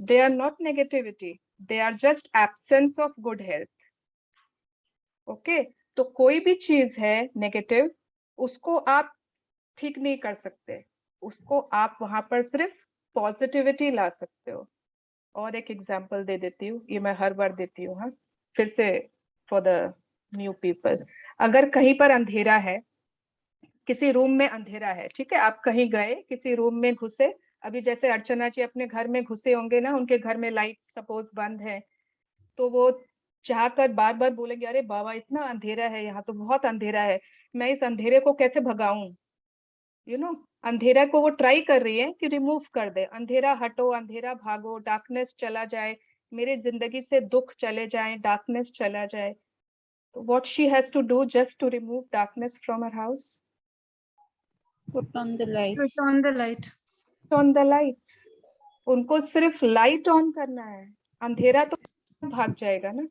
They are not negativity, they are just absence of good health. Okay, तो कोई भी चीज है नेगेटिव, उसको आप ठीक नहीं कर सकते, उसको आप वहां पर सिर्फ पॉजिटिविटी ला सकते हो। और एक एग्जांपल दे देती हूँ, ये मैं हर बार देती हूँ, हाँ, फिर से फॉर द न्यू पीपल। अगर कहीं पर अंधेरा है, किसी रूम में अंधेरा है, ठीक है, आप कहीं गए, किसी रूम में घुसे, अभी जैसे अर्चना जी अपने घर में घुसे होंगे ना, उनके घर में लाइट सपोज बंद है, तो वो चाहकर बार बार बोलेंगे, अरे बाबा इतना अंधेरा है, यहाँ तो बहुत अंधेरा है, मैं इस अंधेरे को कैसे भगाऊं? अंधेरा को वो ट्राई कर रही है कि रिमूव कर दे, अंधेरा हटो, अंधेरा भागो, डार्कनेस चला जाए, मेरे जिंदगी से दुख चले जाए, डार्कनेस चला जाए। तो what she has to do just to remove darkness from her house? Put on the lights. Switch on the light. On the lights. उनको सिर्फ लाइट ऑन करना है, अंधेरा तो भाग जाएगा ना।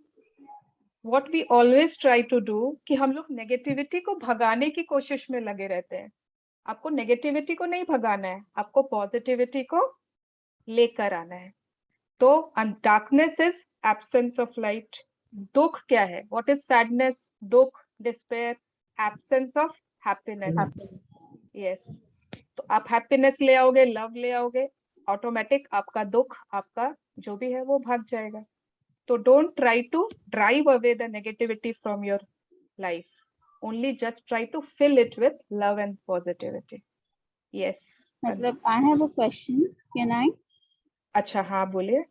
What we always try to do कि हम लोग नेगेटिविटी को भगाने की कोशिश में लगे रहते हैं। आपको नेगेटिविटी को नहीं भगाना है, आपको पॉजिटिविटी को लेकर आना है। तो darkness is absence of light. दुख क्या है? What is sadness? दुख, despair, absence of happiness. Yes, तो आप हैप्पीनेस ले आओगे, लव ले आओगे, ऑटोमेटिक आपका दुख, आपका जो भी है वो भाग जाएगा। तो don't try to drive away the negativity from your life, only just try to fill it with love and positivity. Yes. मतलब I have a question. Can I? अच्छा, हाँ बोलिए।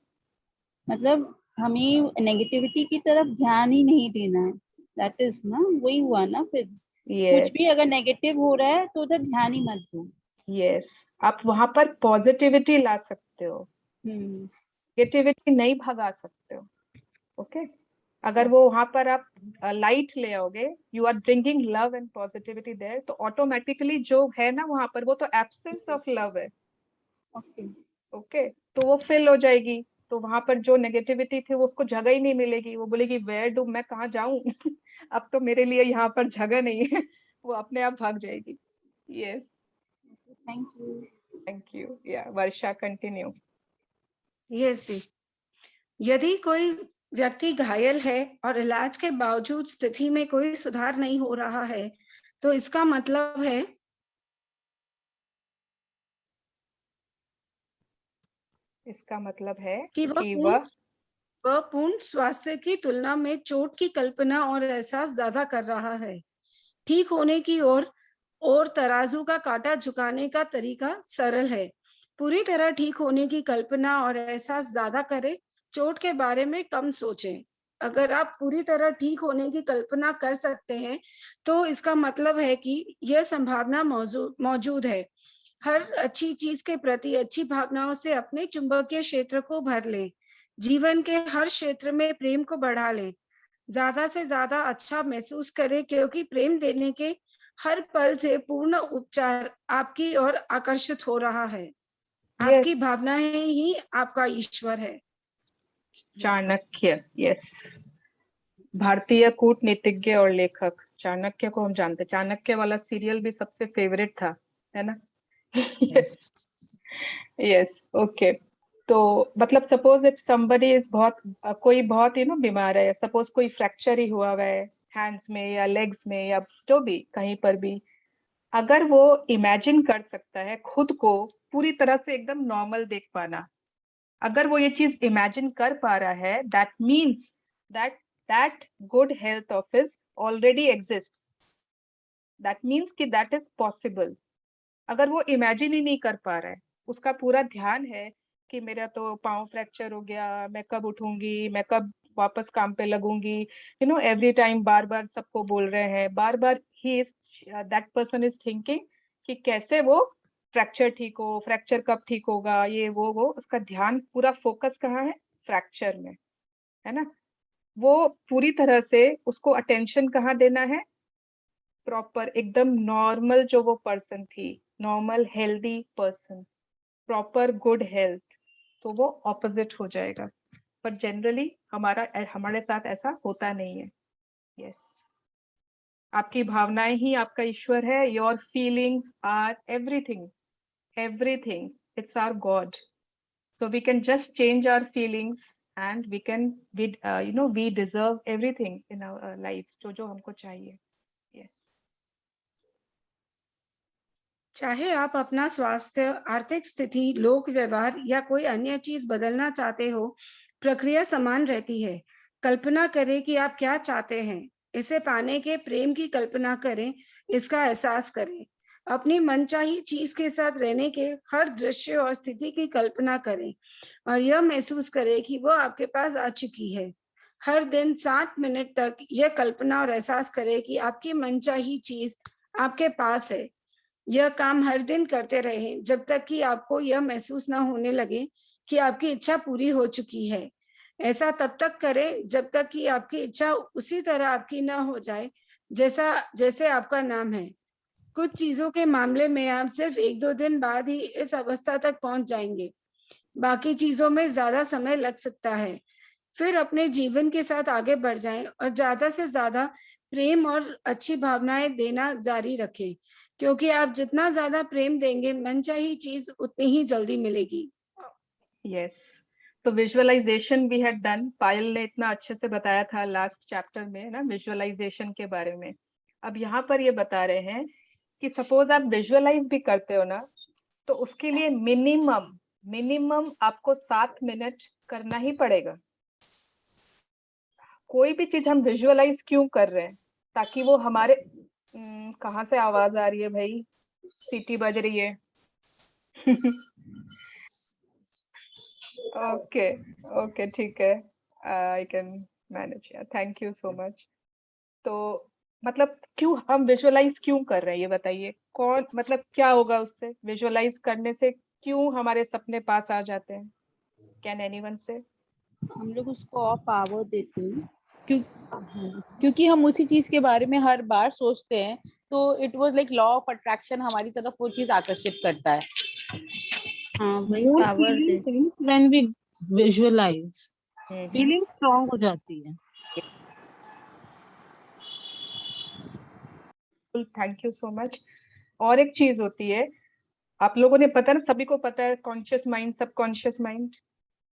मतलब हमें नेगेटिविटी की तरफ ध्यान ही नहीं देना है, दैट इज ना, वही हुआ ना फिर। कुछ यस भी अगर नेगेटिव हो रहा है तो उधर ध्यान ही मत दो। यस, आप वहां पर पॉजिटिविटी ला सकते हो, नेगेटिविटी नहीं भगा सकते हो। ओके, अगर वो वहां पर आप लाइट ले आओगे, you are bringing love and positivity there, तो ऑटोमेटिकली जो है ना वहां पर, वो तो एब्सेंस ऑफ लव है। ओके ओके, तो वो फिल हो जाएगी, तो वहां पर जो नेगेटिविटी थी वो उसको जगह ही नहीं मिलेगी, वो बोलेगी वेयर डू, मैं कहाँ जाऊं अब तो मेरे लिए यहाँ पर जगह नहीं है वो अपने आप भाग जाएगी। Yes, thank you. Thank you. या वर्षा, कंटिन्यू। यस दी। यदि कोई व्यक्ति घायल है और इलाज के बावजूद स्थिति में कोई सुधार नहीं हो रहा है, तो इसका मतलब है इसका मतलब है कि कि वह वह पूर्ण स्वास्थ्य की तुलना में चोट की कल्पना और एहसास ज्यादा कर रहा है। ठीक होने की और तराजू का कांटा झुकाने का तरीका सरल है। पूरी तरह ठीक होने की कल्पना और एहसास ज्यादा करें, चोट के बारे में कम सोचें। अगर आप पूरी तरह ठीक होने की कल्पना कर सकते हैं, तो इसका मतलब है कि यह संभावना मौजूद है। हर अच्छी चीज के प्रति अच्छी भावनाओं से अपने चुंबकीय क्षेत्र को भर लें। जीवन के हर क्षेत्र में प्रेम को बढ़ा लें। ज्यादा से ज्यादा अच्छा महसूस करें, क्योंकि प्रेम देने के हर पल से पूर्ण उपचार आपकी ओर आकर्षित हो रहा है। आपकी यस, भावनाएं ही आपका ईश्वर है। चाणक्य, यस, भारतीय कूटनीतिज्ञ और लेखक चाणक्य को हम जानते हैं। चाणक्य वाला सीरियल भी सबसे फेवरेट था, है ना? Yes yes, okay. तो मतलब सपोज इफ समबडी इज बहुत कोई बहुत बीमार है, सपोज कोई फ्रैक्चर ही हुआ है हैंड्स में या लेग्स में या जो भी कहीं पर भी, अगर वो इमेजिन कर सकता है खुद को पूरी तरह से एकदम नॉर्मल देख पाना, अगर वो ये चीज इमेजिन कर पा रहा है, that means that that good health of his already exists, that means कि दैट इज पॉसिबल। अगर वो इमेजिन ही नहीं कर पा रहा है, उसका पूरा ध्यान है कि मेरा तो पाँव फ्रैक्चर हो गया, मैं कब उठूंगी, मैं कब वापस काम पे लगूंगी, एवरी टाइम बार बार सबको बोल रहे हैं, बार बार he is, that person is thinking कि कैसे वो फ्रैक्चर ठीक हो, फ्रैक्चर कब ठीक होगा, ये वो उसका ध्यान पूरा फोकस कहाँ है? फ्रैक्चर में, है ना? वो पूरी तरह से उसको अटेंशन कहाँ देना है? प्रॉपर एकदम नॉर्मल जो वो पर्सन थी, normal healthy person, proper good health, तो वो ऑपोजिट हो जाएगा। पर जनरली हमारे साथ ऐसा होता नहीं है। यस, आपकी भावनाएं ही आपका ईश्वर है। Your feelings are everything, everything, it's our God. So we can just change our feelings and we deserve everything in our lives, जो हमको चाहिए। Yes. चाहे आप अपना स्वास्थ्य, आर्थिक स्थिति, लोक व्यवहार या कोई अन्य चीज बदलना चाहते हो, प्रक्रिया समान रहती है। कल्पना करें कि आप क्या चाहते हैं, इसे पाने के प्रेम की कल्पना करें, इसका एहसास करें। अपनी मनचाही चीज के साथ रहने के हर दृश्य और स्थिति की कल्पना करें और यह महसूस करें कि वो आपके पास आ चुकी है। हर दिन 7 मिनट तक यह कल्पना और एहसास करें कि आपकी मनचाही चीज आपके पास है। यह काम हर दिन करते रहें जब तक कि आपको यह महसूस ना होने लगे कि आपकी इच्छा पूरी हो चुकी है। ऐसा तब तक करें जब तक कि आपकी इच्छा उसी तरह आपकी ना हो जाए जैसे आपका नाम है। कुछ चीजों के मामले में आप सिर्फ 1-2 दिन बाद ही इस अवस्था तक पहुंच जाएंगे। बाकी चीजों में ज्यादा समय लग सकता है। फिर अपने जीवन के साथ आगे बढ़ जाएं और ज्यादा से ज्यादा प्रेम और अच्छी भावनाएं देना जारी रखें, क्योंकि आप जितना ज्यादा प्रेम देंगे, मनचाही चीज उतनी ही जल्दी मिलेगी। यस, तो विजुअलाइजेशन वी हैड डन, पायल ने इतना अच्छे से बताया था लास्ट चैप्टर में ना विजुअलाइजेशन के बारे में। अब यहाँ पर ये बता रहे हैं कि सपोज आप विजुअलाइज भी करते हो ना, तो उसके लिए मिनिमम आपको 7 मिनट करना ही पड़ेगा। कोई भी चीज हम विजुअलाइज क्यों कर रहे हैं? ताकि वो हमारे कहाँ से आवाज आ रही है भाई? सीटी बज रही है। ओके, ठीक है, I can manage. Thank you so much. तो मतलब क्यों हम विजुअलाइज क्यों कर रहे हैं, ये बताइए। कौन मतलब क्या होगा उससे, विजुअलाइज करने से क्यों हमारे सपने पास आ जाते हैं? कैन एनीवन से? हम लोग उसको और पावर देते हैं क्योंकि हम उसी चीज के बारे में हर बार सोचते हैं, तो it was like law of attraction, हमारी तरफ वो चीज आकर्षित करता है। हाँ, वही Mood पावर feeling देते change when we visualize. Hmm. Feeling strong हो जाती है. Thank you so much. और एक चीज होती है, आप लोगों ने पता ना, सभी को पता है कॉन्शियस माइंड, सबकॉन्शियस माइंड,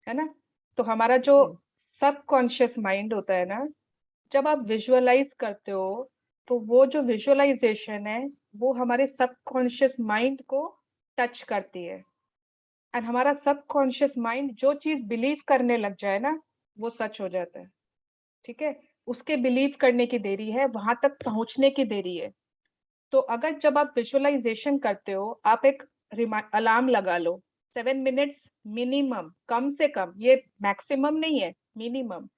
है ना। तो हमारा जो सबकॉन्शियस माइंड होता है ना, जब आप विजुअलाइज करते हो तो वो जो विजुअलाइजेशन है वो हमारे सबकॉन्शियस माइंड को टच करती है। एंड हमारा सबकॉन्शियस माइंड जो चीज बिलीव करने लग जाए ना, वो सच हो जाता है। ठीक है, उसके बिलीव करने की देरी है, वहां तक पहुंचने की देरी है। तो अगर जब आप विजुअलाइजेशन करते हो, आप एक अलार्म लगा लो, 7 मिनट्स मिनिमम, कम से कम, ये मैक्सिमम नहीं है, मिनिमम।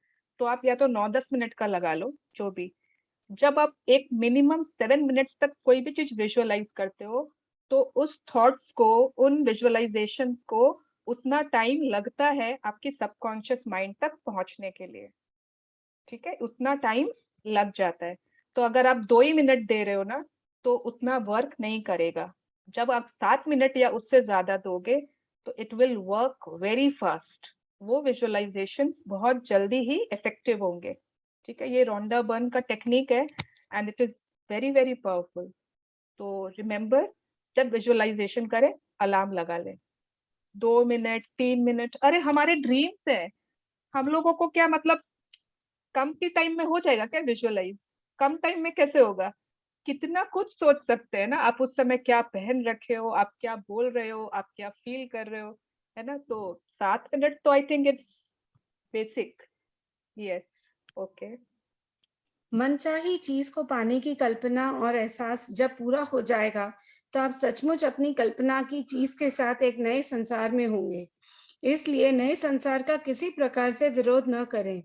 तो आप या तो 9-10 मिनट का लगा लो, जो भी। जब आप एक मिनिमम 7 मिनट्स तक कोई भी चीज विजुअलाइज करते हो, तो उस थॉट्स को, उन विजुअलाइजेशंस को उतना टाइम लगता है आपकी सबकॉन्शियस माइंड तक पहुंचने के लिए। ठीक है, उतना टाइम लग जाता है। तो अगर आप 2 ही मिनट दे रहे हो ना, तो उतना वर्क नहीं करेगा। जब आप 7 मिनट या उससे ज्यादा दोगे, तो it will work very fast. वो विजुअलाइजेशंस बहुत जल्दी ही इफेक्टिव होंगे। ठीक है, ये रोंडा बर्न का टेक्निक है and it is very very powerful. तो रिमेम्बर, जब विजुअलाइजेशन करें, अलार्म लगा लें। 2 मिनट, 3 मिनट, अरे हमारे ड्रीम्स है, हम लोगों को क्या मतलब कम के टाइम में हो जाएगा क्या विजुअलाइज? कम टाइम में कैसे होगा? कितना कुछ सोच सकते हैं ना आप, उस समय क्या पहन रखे हो, आप क्या बोल रहे हो, आप क्या फील कर रहे हो, है ना। तो 7 मिनट तो I think it's basic. Yes, okay. मनचाही चीज को पाने की कल्पना और एहसास जब पूरा हो जाएगा, तो आप सचमुच अपनी कल्पना की चीज के साथ एक नए संसार में होंगे। इसलिए नए संसार का किसी प्रकार से विरोध न करें।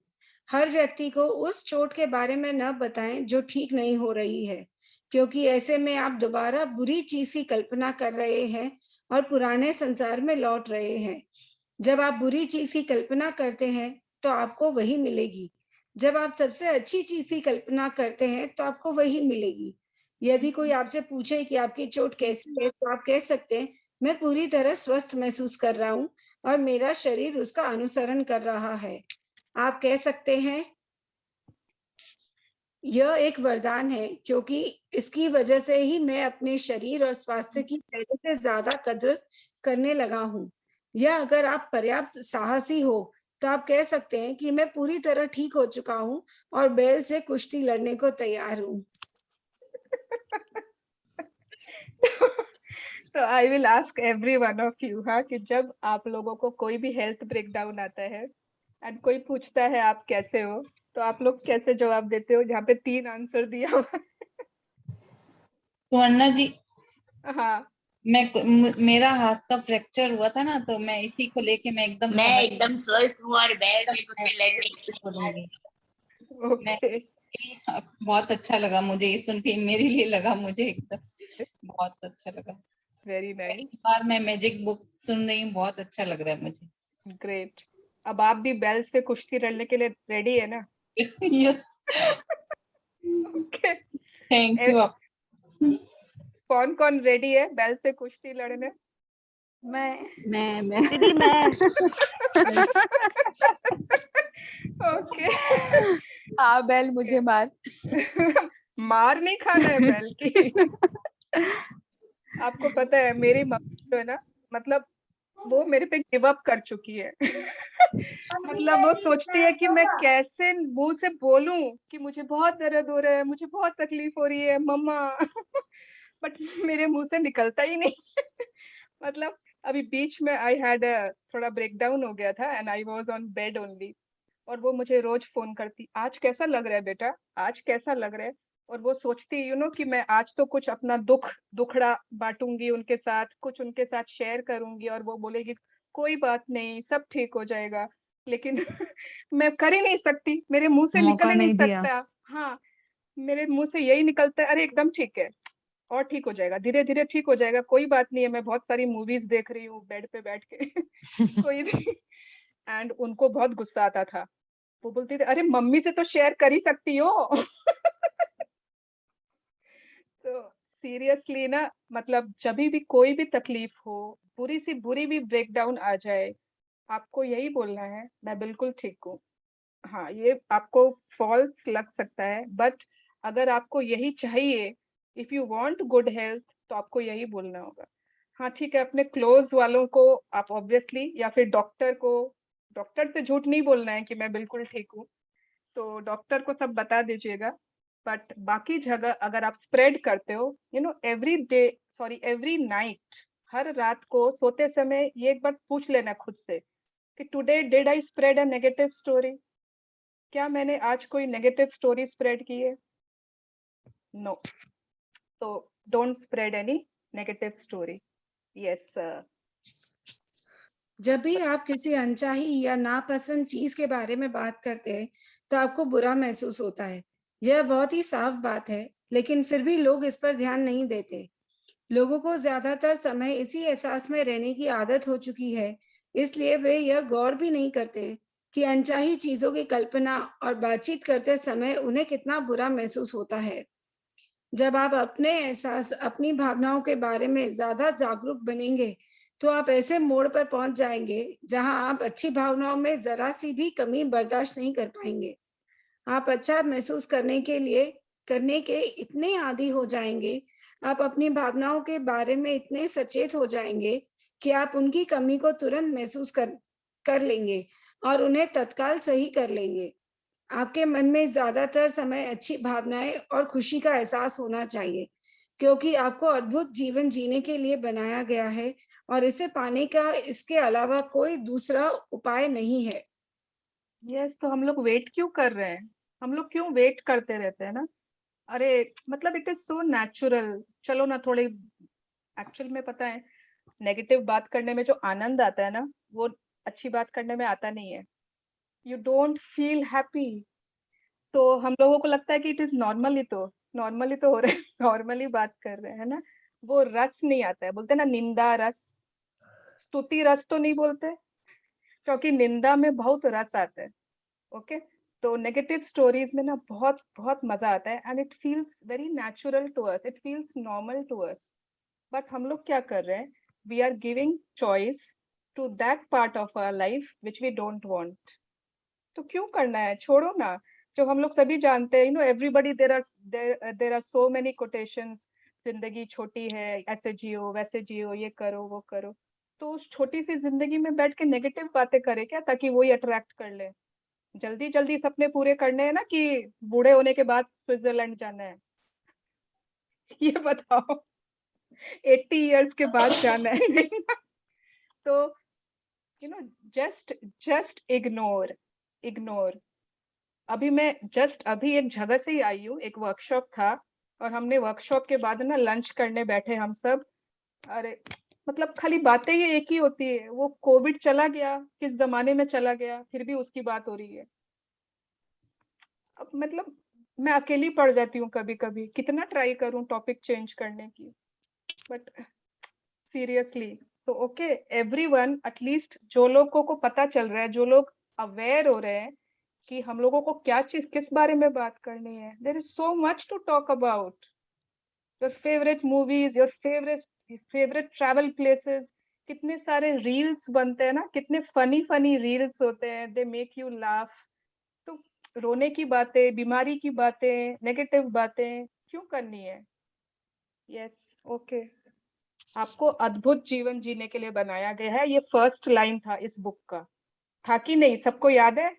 हर व्यक्ति को उस चोट के बारे में न बताएं जो ठीक नहीं हो रही है, क्योंकि ऐसे में आप दोबारा बुरी चीज की कल्पना कर रहे हैं और पुराने संसार में लौट रहे हैं। जब आप बुरी चीज की कल्पना करते हैं, तो आपको वही मिलेगी। जब आप सबसे अच्छी चीज की कल्पना करते हैं, तो आपको वही मिलेगी। यदि कोई आपसे पूछे कि आपकी चोट कैसी है, तो आप कह सकते हैं, मैं पूरी तरह स्वस्थ महसूस कर रहा हूँ और मेरा शरीर उसका अनुसरण कर रहा है। आप कह सकते हैं, यह एक वरदान है, क्योंकि इसकी वजह से ही मैं अपने शरीर और स्वास्थ्य की पहले से ज्यादा कद्र करने लगा हूँ। या अगर आप पर्याप्त साहसी हो, तो आप कह सकते हैं कि मैं पूरी तरह ठीक हो चुका हूँ और बैल से कुश्ती लड़ने को तैयार हूँ। तो I will ask every one of you, हाँ, कि जब आप लोगों को कोई भी हेल्थ ब्रेकडाउन आता है एंड कोई पूछता है आप कैसे हो, तो आप लोग कैसे जवाब देते हो? जहाँ पे 3 आंसर दिया हुआ है। सुवर्णा जी, हाँ, मेरा हाथ का फ्रैक्चर हुआ था ना, तो मैं इसी को लेके मैं एकदम स्वस्थ हूँ और बैल से कुश्ती लड़ने की बोलूंगी। ओके। बहुत अच्छा लगा मुझे ये सुन के, मेरे लिए लगा मुझे एकदम बहुत अच्छा लगा। वेरी पहली नाइस, बार मैं मैजिक बुक सुन रही हूँ, बहुत अच्छा लग रहा है मुझे। ग्रेट। अब आप भी बेल से कुश्ती लड़ने के लिए रेडी है ना? Yes, okay. Thank you. आप कौन कौन रेडी है बेल से कुश्ती लड़ने? मैं दीदी मैं ओके। हाँ, बैल मुझे मार। मार नहीं खाना है बैल की। आपको पता है मेरी मम्मी जो है ना, मतलब वो मेरे पे गिव अप कर चुकी है। मतलब वो सोचती है कि मैं कैसे मुंह से बोलूं कि मुझे बहुत दर्द हो रहा है, मुझे बहुत तकलीफ हो रही है मम्मा। बट मेरे मुंह से निकलता ही नहीं। मतलब अभी बीच में आई हैड थोड़ा ब्रेकडाउन हो गया था and I was on bed only. और वो मुझे रोज फोन करती, आज कैसा लग रहा है बेटा, आज कैसा लग रहा है। और वो सोचती कि मैं आज तो कुछ अपना दुखड़ा बांटूंगी उनके साथ, कुछ उनके साथ शेयर करूंगी, और वो बोलेगी कोई बात नहीं, सब ठीक हो जाएगा। लेकिन मैं कर ही नहीं सकती, मेरे मुंह से निकल मौका ही नहीं नहीं दिया। सकता। हाँ, मेरे मुंह से यही निकलता है, अरे एकदम ठीक है और ठीक हो जाएगा, धीरे धीरे ठीक हो जाएगा, कोई बात नहीं है, मैं बहुत सारी मूवीज देख रही हूँ बेड पे बैठ के कोई नहीं। एंड उनको बहुत गुस्सा आता था, वो बोलती थी अरे मम्मी से तो शेयर कर ही सकती हो तो सीरियसली ना, मतलब जब भी कोई भी तकलीफ हो, बुरी सी बुरी भी ब्रेकडाउन आ जाए, आपको यही बोलना है मैं बिल्कुल ठीक हूँ। हाँ, ये आपको फॉल्स लग सकता है, बट अगर आपको यही चाहिए, if you want good health, तो आपको यही बोलना होगा। हाँ ठीक है, अपने क्लोज वालों को आप ऑब्वियसली, या फिर डॉक्टर को, डॉक्टर से झूठ नहीं बोलना है कि मैं बिल्कुल ठीक हूँ, तो डॉक्टर को सब बता दीजिएगा। बट बाकी जगह अगर आप स्प्रेड करते हो, every day, sorry every night, हर रात को सोते समय ये एक बार पूछ लेना खुद से कि today did I spread a negative story, क्या मैंने आज कोई नेगेटिव स्टोरी स्प्रेड की है? नो। तो don't spread any negative story. Yes. जब भी आप किसी अनचाही या नापसंद चीज के बारे में बात करते हैं तो आपको बुरा महसूस होता है। यह बहुत ही साफ बात है, लेकिन फिर भी लोग इस पर ध्यान नहीं देते। लोगों को ज्यादातर समय इसी एहसास में रहने की आदत हो चुकी है, इसलिए वे यह गौर भी नहीं करते कि अनचाही चीजों की कल्पना और बातचीत करते समय उन्हें कितना बुरा महसूस होता है। जब आप अपने एहसास, अपनी भावनाओं के बारे में ज्यादा जागरूक बनेंगे, तो आप ऐसे मोड़ पर पहुंच जाएंगे जहां आप अच्छी भावनाओं में जरा सी भी कमी बर्दाश्त नहीं कर पाएंगे। आप अच्छा महसूस करने के इतने आदी हो जाएंगे, आप अपनी भावनाओं के बारे में इतने सचेत हो जाएंगे कि आप उनकी कमी को तुरंत महसूस कर लेंगे और उन्हें तत्काल सही कर लेंगे। आपके मन में ज्यादातर समय अच्छी भावनाएं और खुशी का एहसास होना चाहिए, क्योंकि आपको अद्भुत जीवन जीने के लिए बनाया गया है और इसे पाने का इसके अलावा कोई दूसरा उपाय नहीं है। यस, तो हम लोग वेट क्यों कर रहे हैं? हम लोग क्यों वेट करते रहते हैं ना? अरे मतलब इट इज सो नेचुरल। चलो ना, थोड़ी एक्चुअल में पता है, नेगेटिव बात करने में जो आनंद आता है ना, वो अच्छी बात करने में आता नहीं है। यू डोंट फील हैप्पी, तो हम लोगों को लगता है कि इट इज नॉर्मली तो हो रहा है नॉर्मली बात कर रहे हैं ना, वो रस नहीं आता है। बोलते हैं ना निंदा रस, स्तुति रस तो नहीं बोलते, क्योंकि निंदा में बहुत रस आता है। ओके, तो नेगेटिव स्टोरीज में ना बहुत बहुत मजा आता है, and it feels very natural to us, it feels normal to us. But हम लोग क्या कर रहे हैं, we are giving choice to that part of our life which we don't want. तो क्यों करना है, छोड़ो ना। जो हम लोग सभी जानते हैं, everybody, there are so many quotations, जिंदगी छोटी है, ऐसे जियो वैसे जियो, ये करो वो करो। तो उस छोटी सी जिंदगी में बैठ के नेगेटिव बातें करे क्या, ताकि वही अट्रैक्ट कर ले? जल्दी जल्दी सपने पूरे करने हैं ना, कि बूढ़े होने के बाद स्विट्जरलैंड जाना है? ये बताओ 80 इयर्स के बाद जाना है नहीं ना? तो जस्ट इग्नोर। अभी एक जगह से ही आई हूँ, एक वर्कशॉप था, और हमने वर्कशॉप के बाद ना लंच करने बैठे हम सब। अरे मतलब खाली बातें ही एक ही होती है, वो कोविड चला गया, किस जमाने में चला गया, फिर भी उसकी बात हो रही है। अब मतलब मैं अकेली पड़ जाती हूँ कभी कभी, कितना ट्राई करूँ टॉपिक चेंज करने की, but seriously. So okay everyone, at least जो लोगों को पता चल रहा है, जो लोग अवेयर हो रहे हैं कि हम लोगों को क्या चीज, किस बारे में बात करनी है, there is so much to talk about. Your favourite movies, your favourite travel places, कितने सारे रील्स बनते हैं ना, कितने फनी फनी रील्स होते हैं, दे मेक यू लाफ। तो रोने की बातें, बीमारी की बातें, नेगेटिव बातें क्यों करनी है? Yes, okay. आपको अद्भुत जीवन जीने के लिए बनाया गया है, ये फर्स्ट लाइन था इस बुक का, था कि नहीं? सबको याद है?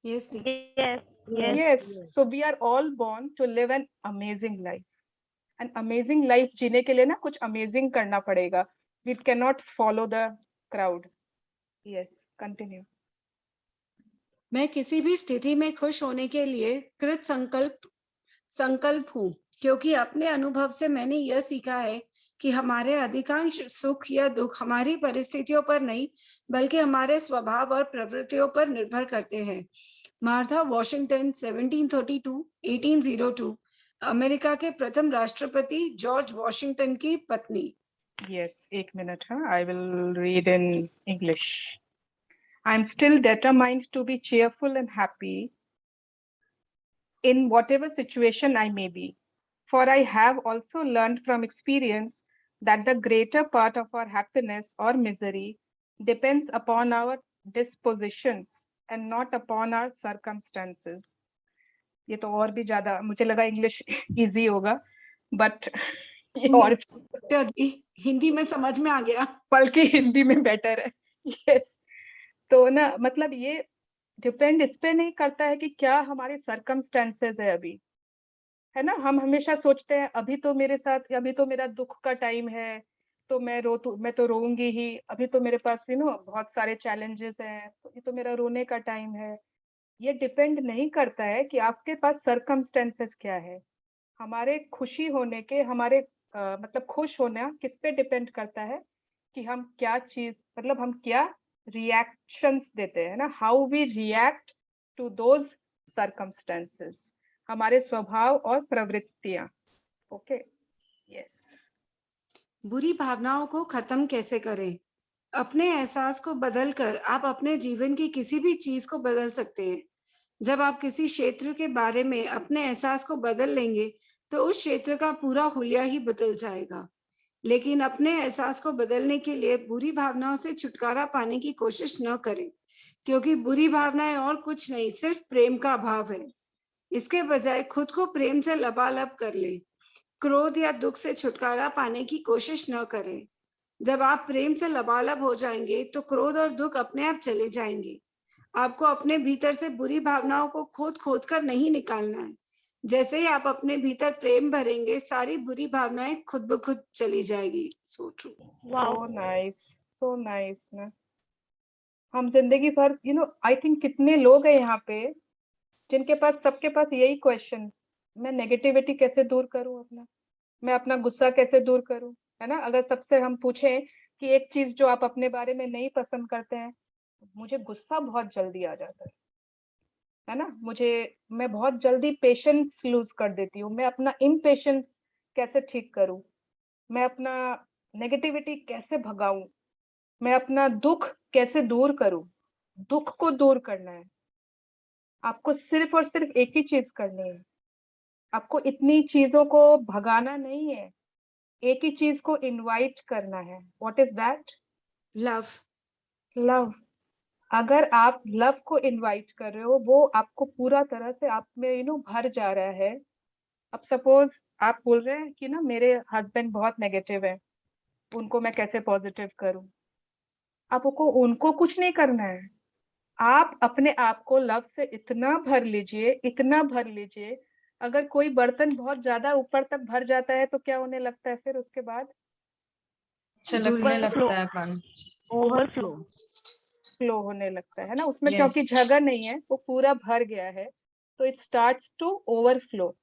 Yes, Yes. So we are all born to live an amazing life. An amazing life जीने के लिए ना कुछ amazing करना पड़ेगा. We cannot follow the crowd. Yes, continue. मैं किसी भी स्थिति में खुश होने के लिए कृत संकल्प हूँ, क्योंकि अपने अनुभव से मैंने यह सीखा है कि हमारे अधिकांश सुख या दुख हमारी परिस्थितियों पर नहीं, बल्कि हमारे स्वभाव और प्रवृत्तियों पर निर्भर करते हैं। मार्था वॉशिंगटन 1732-1802 अमेरिका के प्रथम राष्ट्रपति जॉर्ज वॉशिंगटन की पत्नी। Yes, एक minute, huh? I will read in English. I'm still determined to be cheerful and happy in whatever situation I may be, for I have also learned from experience that the greater part of our happiness or misery depends upon our dispositions and not upon our circumstances. ये तो और भी ज्यादा मुझे लगा English easy होगा, but ये और हिंदी में समझ में आ गया, बल्कि हिंदी में बेटर है। यस, तो ना मतलब ये डिपेंड इस पे नहीं करता है कि क्या हमारे सर्कमस्टेंसेस है अभी, है ना। हम हमेशा सोचते हैं अभी तो मेरे साथ, अभी तो मेरा दुख का टाइम है, तो मैं तो रोऊंगी ही, अभी तो मेरे पास बहुत सारे चैलेंजेस हैं, तो ये तो मेरा रोने का टाइम है। ये डिपेंड नहीं करता है कि आपके पास सर्कमस्टेंसेस क्या है। हमारे खुशी होने के, हमारे मतलब खुश होना किस पे डिपेंड करता है कि हम क्या चीज, मतलब हम क्या रिएक्शंस देते हैं ना, how we react to those circumstances, हमारे स्वभाव और प्रवृत्तियां। Okay, yes. बुरी भावनाओं को खत्म कैसे करें? अपने एहसास को बदलकर आप अपने जीवन की किसी भी चीज को बदल सकते हैं। जब आप किसी क्षेत्र के बारे में अपने एहसास को बदल लेंगे तो उस क्षेत्र का पूरा हुलिया ही बदल जाएगा। लेकिन अपने एहसास को बदलने के लिए बुरी भावनाओं से छुटकारा पाने की कोशिश न करें, क्योंकि बुरी भावनाएं और कुछ नहीं, सिर्फ प्रेम का अभाव है। इसके बजाय खुद को प्रेम से लबालब कर ले। क्रोध या दुख से छुटकारा पाने की कोशिश न करें। जब आप प्रेम से लबालब हो जाएंगे तो क्रोध और दुख अपने आप चले जाएंगे। आपको अपने भीतर से बुरी भावनाओं को खोद खोद कर नहीं निकालना है। जैसे ही आप अपने भीतर प्रेम भरेंगे, सारी बुरी भावनाएं खुद ब खुद चली जाएगी। So true. So nice, so nice ना। हम जिंदगी भर आई थिंक कितने लोग हैं यहाँ पे जिनके पास, सबके पास यही क्वेश्चंस, मैं नेगेटिविटी कैसे दूर करूं अपना, मैं अपना गुस्सा कैसे दूर करूं, है ना। अगर सबसे हम पूछें कि एक चीज जो आप अपने बारे में नहीं पसंद करते हैं, मुझे गुस्सा बहुत जल्दी आ जाता है ना, मैं बहुत जल्दी पेशेंस लूज कर देती हूँ, मैं अपना इम्पेशेंस कैसे ठीक करूं, मैं अपना नेगेटिविटी कैसे भगाऊं, मैं अपना दुख कैसे दूर करूं। दुख को दूर करना है आपको, सिर्फ और सिर्फ एक ही चीज करनी है, आपको इतनी चीजों को भगाना नहीं है, एक ही चीज को इनवाइट करना है। What is that? Love. Love. अगर आप लव को इनवाइट कर रहे हो, वो आपको पूरा तरह से आप में भर जा रहा है। अब सपोज आप बोल रहे हैं कि ना मेरे हस्बैंड बहुत नेगेटिव है, उनको मैं कैसे पॉजिटिव करूं। आपको उनको कुछ नहीं करना है, आप अपने आप को लव से इतना भर लीजिए, इतना भर लीजिए। अगर कोई बर्तन बहुत ज्यादा ऊपर तक भर जाता है तो क्या होने लगता है फिर उसके बाद? अच्छा लगने लगता है पानी, ओवरफ्लो, फ्लो होने लगता है ना उसमें, Yes. क्योंकि जगह नहीं है, वो पूरा भर गया है, तो इट स्टार्ट्स टू ओवरफ्लो,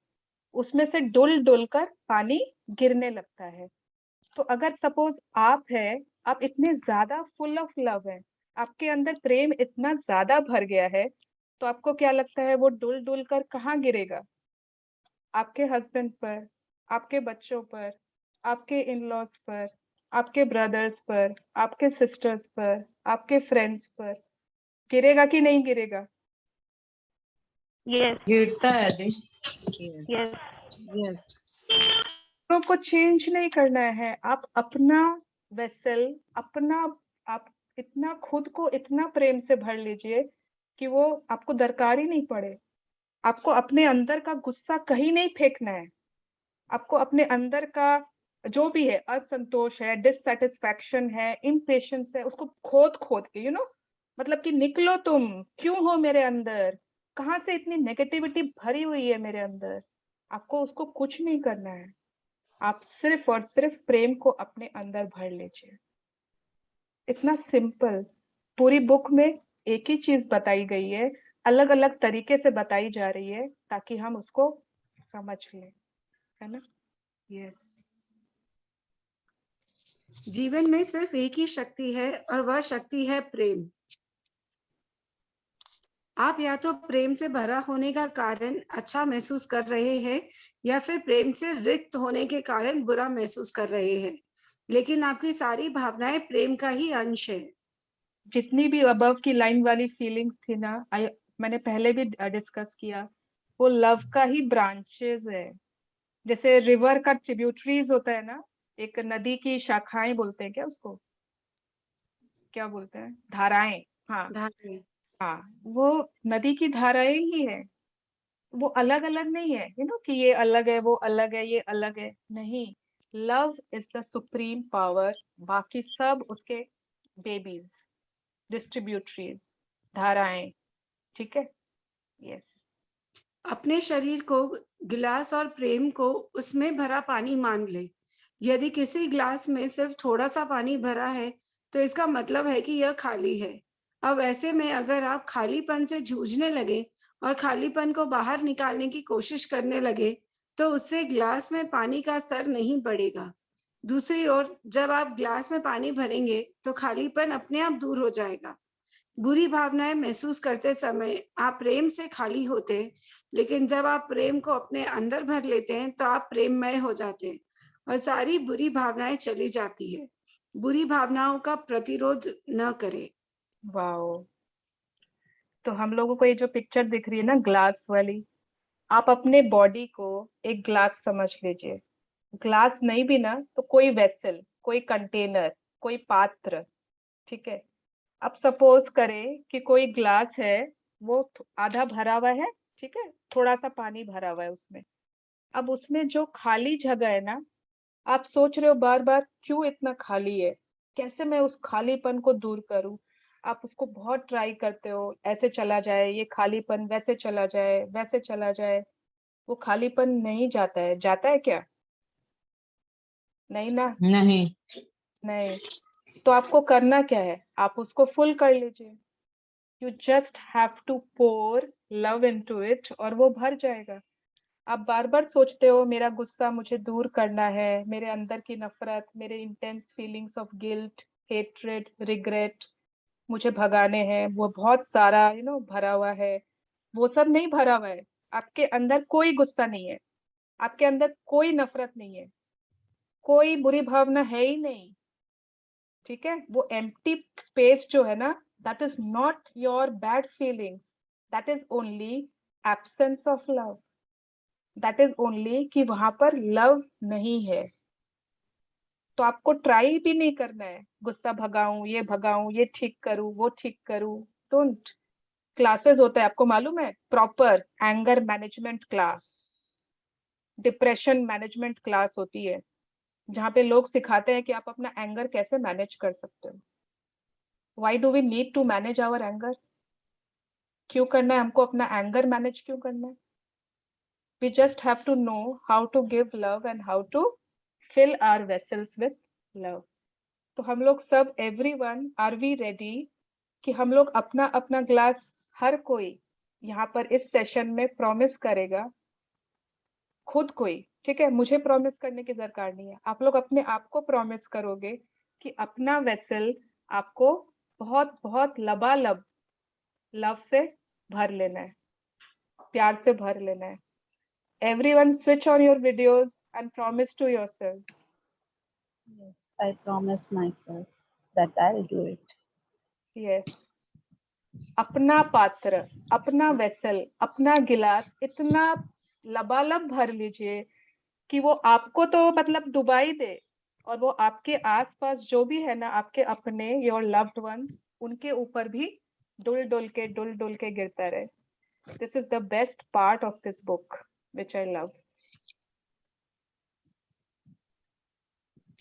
उसमें से डुल डुल कर पानी गिरने लगता है। तो अगर सपोज आप इतने ज्यादा फुल ऑफ लव है, आपके अंदर प्रेम इतना ज्यादा भर गया है, तो आपको क्या लगता है वो डुल डुल कर कहाँ गिरेगा? आपके हस्बैंड पर, आपके बच्चों पर, आपके इन लॉज पर, आपके ब्रदर्स पर, आपके सिस्टर्स पर, आपके फ्रेंड्स पर गिरेगा कि नहीं गिरेगा? यस गिरता है दी। यस तो को चेंज नहीं करना है, आप अपना वेसल, आप इतना खुद को इतना प्रेम से भर लीजिए कि वो आपको दरकार ही नहीं पड़े। आपको अपने अंदर का गुस्सा कहीं नहीं फेंकना है, आपको अपने अंदर का जो भी है, असंतोष है, डिससेटिस्फैक्शन है, इम्पेशेंस है, उसको खोद खोद के मतलब कि निकलो, तुम क्यों हो मेरे अंदर, कहाँ से इतनी नेगेटिविटी भरी हुई है मेरे अंदर। आपको उसको कुछ नहीं करना है, आप सिर्फ और सिर्फ प्रेम को अपने अंदर भर लीजिए। इतना सिंपल। पूरी बुक में एक ही चीज बताई गई है, अलग अलग तरीके से बताई जा रही है ताकि हम उसको समझ लें, है ना। यस। जीवन में सिर्फ एक ही शक्ति है और वह शक्ति है प्रेम। आप या तो प्रेम से भरा होने का कारण अच्छा महसूस कर रहे हैं या फिर प्रेम से रिक्त होने के कारण बुरा महसूस कर रहे हैं, लेकिन आपकी सारी भावनाएं प्रेम का ही अंश है। जितनी भी अबव की लाइन वाली फीलिंग्स थी ना, मैंने पहले भी डिस्कस किया, वो लव का ही ब्रांचेस है। जैसे रिवर का ट्रिब्यूटरीज होता है ना, एक नदी की शाखाएं बोलते हैं क्या उसको, क्या बोलते हैं, धाराएं। हाँ धाराएं। हाँ, वो नदी की धाराएं ही है, वो अलग अलग नहीं है, कि ये अलग है, वो अलग है, ये अलग है, नहीं। Love is the supreme power, बाकी सब उसके बेबीज, डिस्ट्रीब्यूटरीज, धाराएं। ठीक है, यस। अपने शरीर को, गिलास और प्रेम को उसमें भरा पानी मान ले। यदि किसी गिलास में सिर्फ थोड़ा सा पानी भरा है तो इसका मतलब है कि यह खाली है। अब ऐसे में अगर आप खालीपन से जूझने लगे और खालीपन को बाहर निकालने की कोशिश करने लगे तो उससे गिलास में पानी का स्तर नहीं बढ़ेगा। दूसरी ओर जब आप गिलास में पानी भरेंगे तो खालीपन अपने आप दूर हो जाएगा। बुरी भावनाएं महसूस करते समय आप प्रेम से खाली होते हैं, लेकिन जब आप प्रेम को अपने अंदर भर लेते हैं तो आप प्रेममय हो जाते हैं और सारी बुरी भावनाएं चली जाती है। बुरी भावनाओं का प्रतिरोध न करें। वाओ। तो हम लोगों को ये जो पिक्चर दिख रही है ना, ग्लास वाली, आप अपने बॉडी को एक ग्लास समझ लीजिए। ग्लास नहीं भी ना तो कोई वेसल, कोई कंटेनर, कोई पात्र। ठीक है, अब सपोज करें कि कोई ग्लास है, वो आधा भरा हुआ है, ठीक है, थोड़ा सा पानी भरा हुआ है उसमें। अब उसमें जो खाली जगह है ना, आप सोच रहे हो बार बार क्यों इतना खाली है, कैसे मैं उस खालीपन को दूर करूं। आप उसको बहुत ट्राई करते हो, ऐसे चला जाए ये खालीपन, वैसे चला जाए, वैसे चला जाए। वो खालीपन नहीं जाता है, जाता है क्या? नहीं ना। नहीं। नहीं। तो आपको करना क्या है, आप उसको फुल कर लीजिए। You just have to pour love into it और वो भर जाएगा। आप बार बार सोचते हो मेरा गुस्सा मुझे दूर करना है, मेरे अंदर की नफरत, मेरे intense feelings of guilt, hatred, regret मुझे भगाने हैं, वो बहुत सारा भरा हुआ है। वो सब नहीं भरा हुआ है। आपके अंदर कोई गुस्सा नहीं है, आपके अंदर कोई नफरत नहीं है, कोई बुरी भावना है ही नहीं। ठीक है, वो एम्प्टी स्पेस जो है ना, that is not your bad feelings, that is only absence of love. That is only कि वहां पर लव नहीं है। तो आपको ट्राई भी नहीं करना है, गुस्सा भगाऊं, ये भगाऊं, ये ठीक करूं, वो ठीक करूं। डोंट। क्लासेस होता है, आपको मालूम है, proper anger management class, depression management class होती है, जहाँ पे लोग सिखाते हैं कि आप अपना एंगर कैसे मैनेज कर सकते हो। Why do we need to manage our anger? क्यों करना है हमको अपना एंगर मैनेज, क्यों करना है? We just have to know how to give love and how to fill our vessels with love. तो हम लोग सब, everyone, are we ready कि हम लोग अपना अपना ग्लास, हर कोई यहाँ पर इस सेशन में प्रॉमिस करेगा खुद कोई। ठीक है, मुझे प्रॉमिस करने की दरकार नहीं है, आप लोग अपने आप को प्रॉमिस करोगे कि अपना वेसल आपको बहुत बहुत लबालब लव से भर लेना है, प्यार से भर लेना है। Everyone switch on your videos and promise to yourself. Yes, I promise myself that I'll do it. Yes. अपना पात्र, अपना वेसल, अपना गिलास इतना लबालब भर लीजिए कि वो आपको तो मतलब डुबा ही दे, और वो आपके आसपास जो भी है ना, आपके अपने, योर लव्ड वंस, उनके ऊपर भी डुल डुल के गिरता रहे। This is the best part of this book which I love.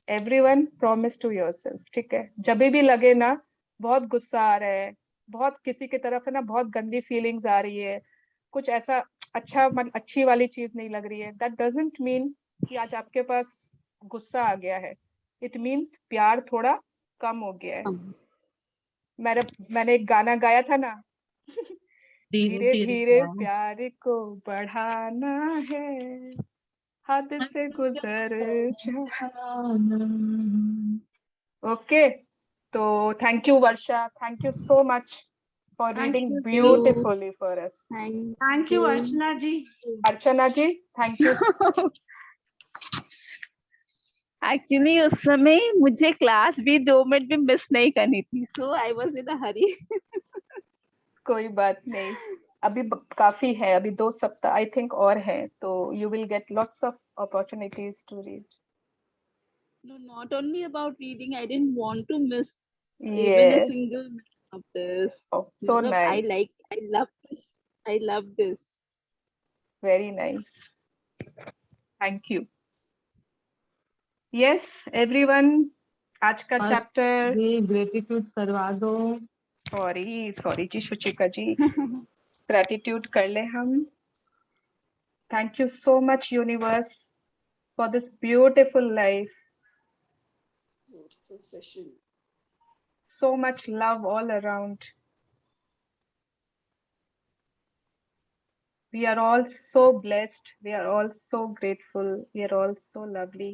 Everyone promise to yourself. ठीक है, जब भी लगे ना बहुत गुस्सा आ रहा है, बहुत किसी की तरफ है ना बहुत गंदी फीलिंग्स आ रही है, कुछ ऐसा अच्छी वाली चीज नहीं लग रही है, दैट डजंट मीन कि आज आपके पास गुस्सा आ गया है। इट मीन्स प्यार थोड़ा कम हो गया है। मैंने एक गाना गाया था ना, धीरे धीरे प्यार को बढ़ाना है, हद से गुजर जाना। ओके, तो thank you Varsha, thank you so much for Thank reading you. beautifully for us. Thank you, Archana ji. Archana ji, thank you. Actually उस समय मुझे क्लास भी 2 मिनट भी मिस नहीं करनी थी, सो आई वाज इन अ हरी. कोई बात नहीं, अभी काफी है, अभी 2 सप्ताह आई थिंक और है, तो you will get lots of opportunities to read. No, not only about reading, I didn't want to miss even a Yes. single minute of this. Oh, so मतलब, nice. I love this. I love this. Very nice. Thank you. Yes, everyone. आज का बस chapter, ये gratitude करवा दो। Sorry जी शुचिका जी, gratitude कर ले हम। Thank you so much, universe, for this beautiful life. Beautiful session. So much love all around. We are all so blessed. We are all so grateful. We are all so lovely.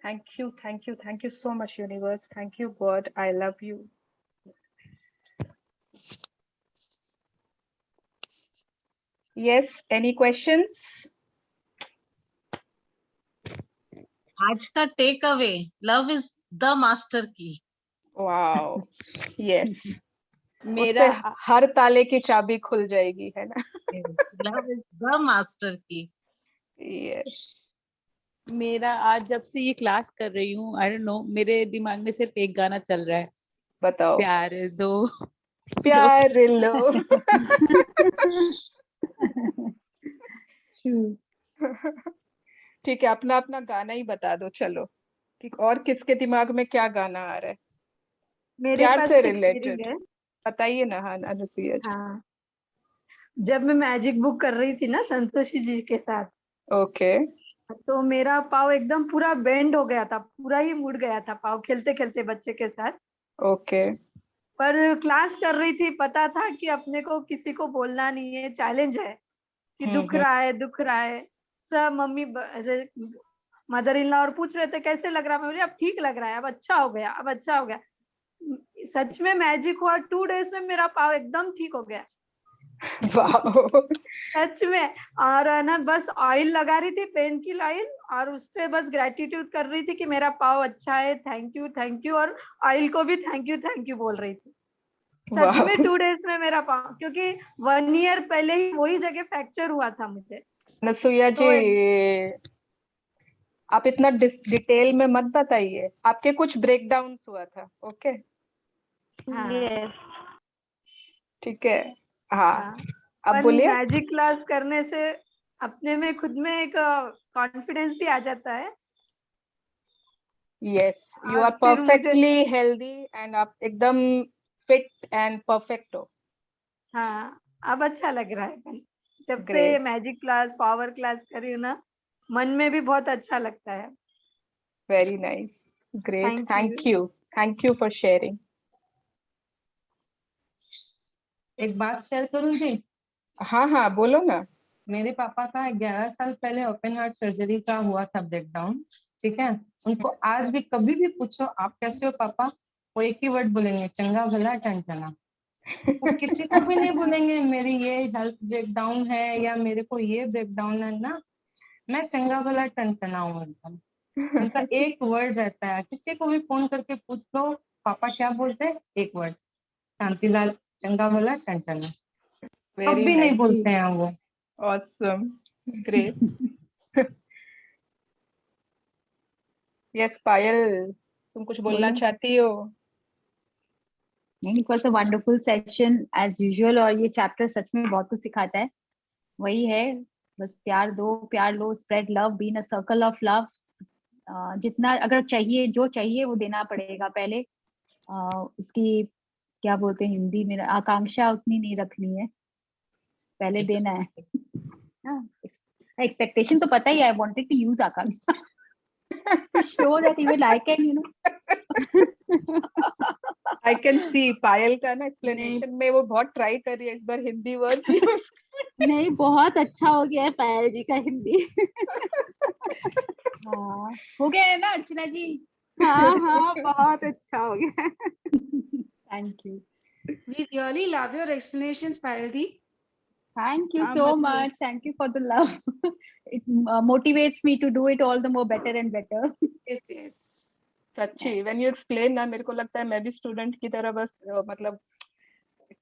Thank you, thank you, thank you so much, universe. Thank you, God. I love you. Yes, any questions? आज का takeaway, love is the master key. Wow. Yes. मेरा उससे हर ताले की चाबी खुल जाएगी, है ना? लव इज द मास्टर की. Yes. मेरा आज जब से ये क्लास कर रही हूँ, आई डोंट नो, मेरे दिमाग में सिर्फ एक गाना चल रहा है, बताओ। प्यार दो प्यार लो। ठीक है, अपना अपना गाना ही बता दो, चलो। ठीक, और किसके दिमाग में क्या गाना आ रहा है? मेरे प्यार पास से एक रिलेटेड feeling है। बताइए ना। हाँ, अनुसुईया जी। हाँ, जब मैं मैजिक बुक कर रही थी ना संतोषी जी के साथ, ओके। तो मेरा पाव एकदम पूरा बेंड हो गया था, पूरा ही मुड़ गया था पाव, खेलते खेलते बच्चे के साथ। ओके। पर क्लास कर रही थी, पता था कि अपने को किसी को बोलना नहीं है, चैलेंज है कि दुख रहा है, दुख रहा है। सब मम्मी मदर इन लॉ और पूछ रहे थे कैसे लग रहा है, मैं बोली अब ठीक लग रहा है, अब अच्छा हो गया, अब अच्छा हो गया। सच में मैजिक हुआ, 2 डेज में मेरा पाव एकदम ठीक हो गया। वाओ। सच में। और है ना, बस ऑयल लगा रही थी, पेन की ऑयल, और उस पे बस ग्रेटिट्यूड कर रही थी कि मेरा पाव अच्छा है, थैंक यू, और ऑयल को भी थैंक यू बोल रही थी। सच में 2 डेज में मेरा पाव, क्योंकि 1 ईयर पहले ही वही जगह फ्रैक्चर हुआ था मुझे। नसुईया जी, आप इतना डिटेल में मत बताइए, आपके कुछ ब्रेकडाउन्स हुआ था। ओके। हाँ, ठीक है। हाँ, हाँ। अब बोलिए। मैजिक क्लास करने से अपने में खुद में एक कॉन्फिडेंस भी आ जाता है। यस, यू और आर फिर मुझे, परफेक्टली हेल्दी एंड आप एकदम फिट एंड परफेक्ट हो। हाँ, अब अच्छा लग रहा है। जब से Great. Magic class, power class करी हूँ ना, मन में भी बहुत अच्छा लगता है। Very nice, great, Thank you. Thank you for sharing. एक बात शेयर करूं जी? हाँ हाँ, बोलो ना। मेरे पापा का 11 साल पहले ओपन हार्ट सर्जरी का हुआ था ब्रेकडाउन, ठीक है। उनको आज भी कभी भी पूछो आप कैसे हो पापा, वो एक ही वर्ड बोलेंगे, चंगा भला टनटना। वो किसी को भी नहीं बोलेंगे मेरी ये हेल्थ ब्रेकडाउन है या मेरे को ये ब्रेकडाउन है ना, मैं चंगा भला टनटना हूँ एकदम। उनका एक वर्ड रहता है, किसी को भी फोन करके पूछ लो पापा क्या बोलते हैं, एक वर्ड, शांतिलाल चंगा भला टनटना। कभी नहीं बोलते हैं वो। Awesome, great. Yes, पायल, तुम कुछ बोलना चाहती हो? नहीं, it was a wonderful session as usual, और ये चैप्टर सच में बहुत कुछ सिखाता है। वही है, बस प्यार दो, प्यार लो, spread love, be in a circle of love. जितना अगर चाहिए, जो चाहिए वो देना पड़ेगा पहले। उसकी क्या बोलते हैं हिंदी में, आकांक्षा उतनी नहीं रखनी है, पहले देना है। एक्सपेक्टेशन तो पता ही है, I wanted to use Akanksha to show that even I can, you know. I can see पायल का ना एक्सप्लेनेशन में वो बहुत ट्राई कर रही है इस बार हिंदी वर्ड्स यूज। नहीं, बहुत अच्छा हो गया है पायल जी का हिंदी। हाँ, हो गया है ना अर्चना जी? हाँ हाँ, बहुत अच्छा हो गया। Thank you. We really love your explanations, Payal Di. Thank you हाँ, so मतलब much. Thank you for the love. It motivates me to do it all the more better and better. Yes, yes. सच्ची when you explain ना, मेरे को लगता है मैं भी स्टूडेंट की तरह बस मतलब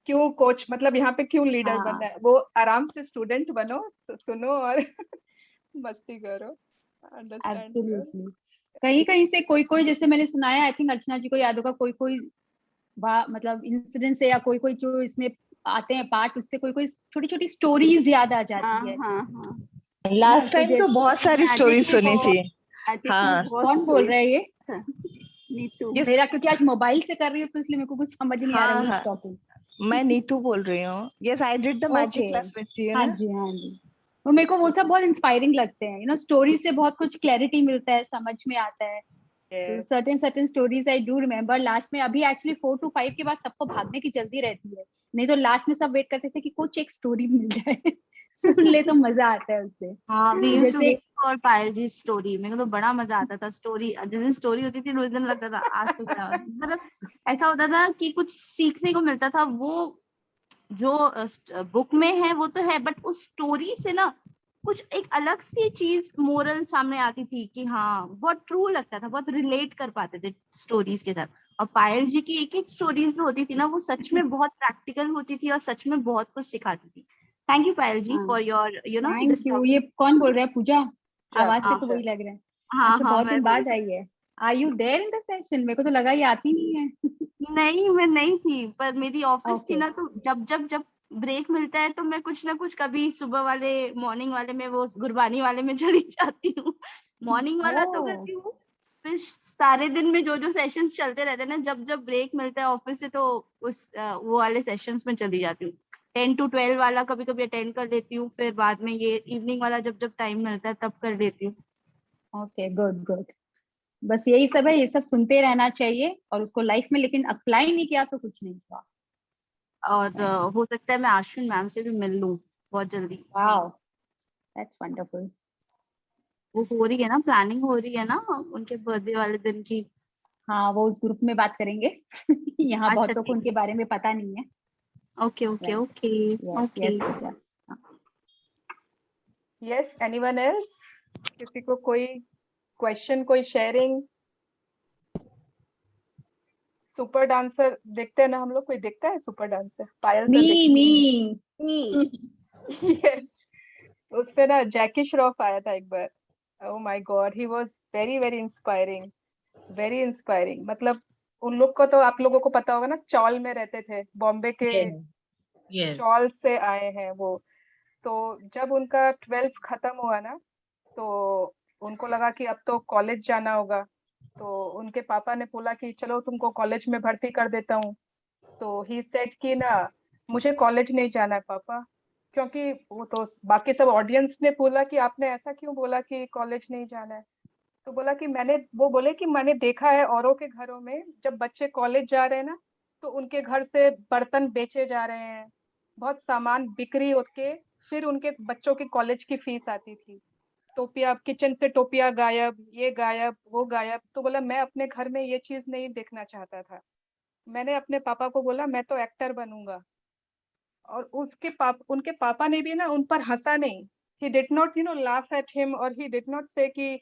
क्यों कोच, मतलब यहाँ पे क्यों लीडर हाँ। बनना है, वो आराम से स्टूडेंट बनो, सुनो और मस्ती करो, अंडरस्टैंड करो। Absolutely. कहीं कहीं से कोई कोई, जैसे मैंने सुना है, आई थिंक अर्चना जी को याद होगा, कोई कोई मतलब इंसिडेंट से या कोई कोई जो इसमें आते हैं पार्ट, उससे कोई कोई छोटी छोटी स्टोरीज याद आ जाती है। हाँ लास्ट तो टाइम तो जैसे बहुत सारी मैजिक स्टोरी में सुनी बहुत- थी। मैजिक हाँ। में बहुत कौन बोल रहा है ये? नीतू। Yes. मेरा क्योंकि आज मोबाइल से कर रही हूँ तो इसलिए मेरे को कुछ समझ नहीं आ रहा हाँ, है हाँ। टॉपिक। मैं नीतू बोल रही हूँ। Yes, I did the magic Okay. Class with you हाँ ना। जी, हाँ जी। तो मेरे को वो सब बहुत इंस्पायरिंग लगते हैं, स्टोरी से बहुत कुछ क्लैरिटी मिलता है, समझ में आता है। तो Yes. Certain stories I do remember. Last में अभी एक्चुअली 4 to 5 के बाद सबको भागने की जल्दी रहती है, नहीं तो लास्ट में सब वेट करते थे कि कुछ एक स्टोरी मिल जाए सुन ले तो मजा आता है उससे। हाँ, वी तो यूज्ड टू जैसे wait for Payal ji story. मेरे को तो बड़ा मजा आता था स्टोरी, जिस दिन स्टोरी होती थी उस दिन लगता था आज तो क्या मतलब ऐसा होता था कि कुछ सीखने को मिलता था। वो जो बुक में है वो तो है, बट उस स्टोरी से ना कुछ एक अलग सी चीज मोरल सामने आती थी कि हाँ बहुत ट्रू लगता था, बहुत रिलेट कर पाते थे स्टोरीज के साथ। और पायल जी की एक एक स्टोरीज जो होती थी ना, वो सच में बहुत प्रैक्टिकल होती थी और सच में बहुत कुछ सिखाती थी। थैंक यू पायल जी हाँ। For your thank you. ये कौन बोल रहा है? पूजा? आवाज से हाँ, तो वही लग रहा है। हाँ अच्छा, हाँ बहुत मैं दिन बाद आई है। Are you there in the session? मेरे को तो लगा ये आती नहीं है। नहीं, मैं नहीं थी, पर मेरी ऑफिस थी Okay. ना, तो जब ब्रेक मिलता है तो मैं कुछ ना कुछ, कभी सुबह वाले मॉर्निंग वाले में, वो गुरबानी वाले में चली जाती हूँ। मॉर्निंग वाला तो Oh. करती हूँ, फिर सारे दिन में जो जो सेशंस चलते रहते हैं ना, जब ब्रेक मिलता है ऑफिस से तो वो वाले सेशंस में चली जाती हूँ। 10 to 12 वाला कभी कभी अटेंड कर लेती हूँ, फिर बाद में ये इवनिंग वाला जब टाइम मिलता है तब कर लेती हूँ। Okay, good good. बस यही सब है, ये सब सुनते रहना चाहिए और उसको लाइफ में लेकिन अप्लाई नहीं किया तो कुछ नहीं हुआ। और हो सकता है मैं आश्विन मैम से भी मिल लूँ बहुत जल्दी। Wow, that's wonderful. वो हो रही है ना, प्लानिंग हो रही है ना उनके बर्थडे वाले दिन की। हाँ, वो उस ग्रुप में बात करेंगे यहाँ अच्छा, बहुतों को ठीक उनके बारे में पता नहीं है। Okay okay Right. Okay yes okay. Yes Pooja. Yes, anyone else? किसी को कोई क्वेश्चन, कोई शेयरिंग? सुपर डांसर देखते हैं ना हम लोग, कोई देखता है सुपर डांसर? पायल तो मी यस, उस पे ना जैकी श्रॉफ आया था एक बार। Oh my God, he was very very inspiring, very inspiring. मतलब उन लोग को तो, आप लोगों को पता होगा ना, चौल में रहते थे, बॉम्बे के चौल से आए हैं वो। तो जब उनका 12th खत्म हुआ ना, तो उनको लगा कि अब तो कॉलेज जाना होगा। तो उनके पापा ने बोला कि चलो तुमको कॉलेज में भर्ती कर देता हूँ। तो ही सेड कि ना, मुझे कॉलेज नहीं जाना है पापा। क्योंकि वो तो बाकी सब ऑडियंस ने बोला कि आपने ऐसा क्यों बोला कि कॉलेज नहीं जाना है। तो बोला कि वो बोले कि मैंने देखा है औरों के घरों में, जब बच्चे कॉलेज जा रहे हैं ना, तो उनके घर से बर्तन बेचे जा रहे हैं, बहुत सामान बिक्री होके फिर उनके बच्चों की कॉलेज की फीस आती थी। टोपिया, किचन से टोपिया गायब, ये गायब, वो गायब। तो बोला मैं अपने घर में ये चीज नहीं देखना चाहता था। मैंने अपने पापा को बोला मैं तो एक्टर बनूंगा। और उनके पापा ने भी ना उन पर हंसा नहीं। He did not laugh at him, और ही डिड नॉट से कि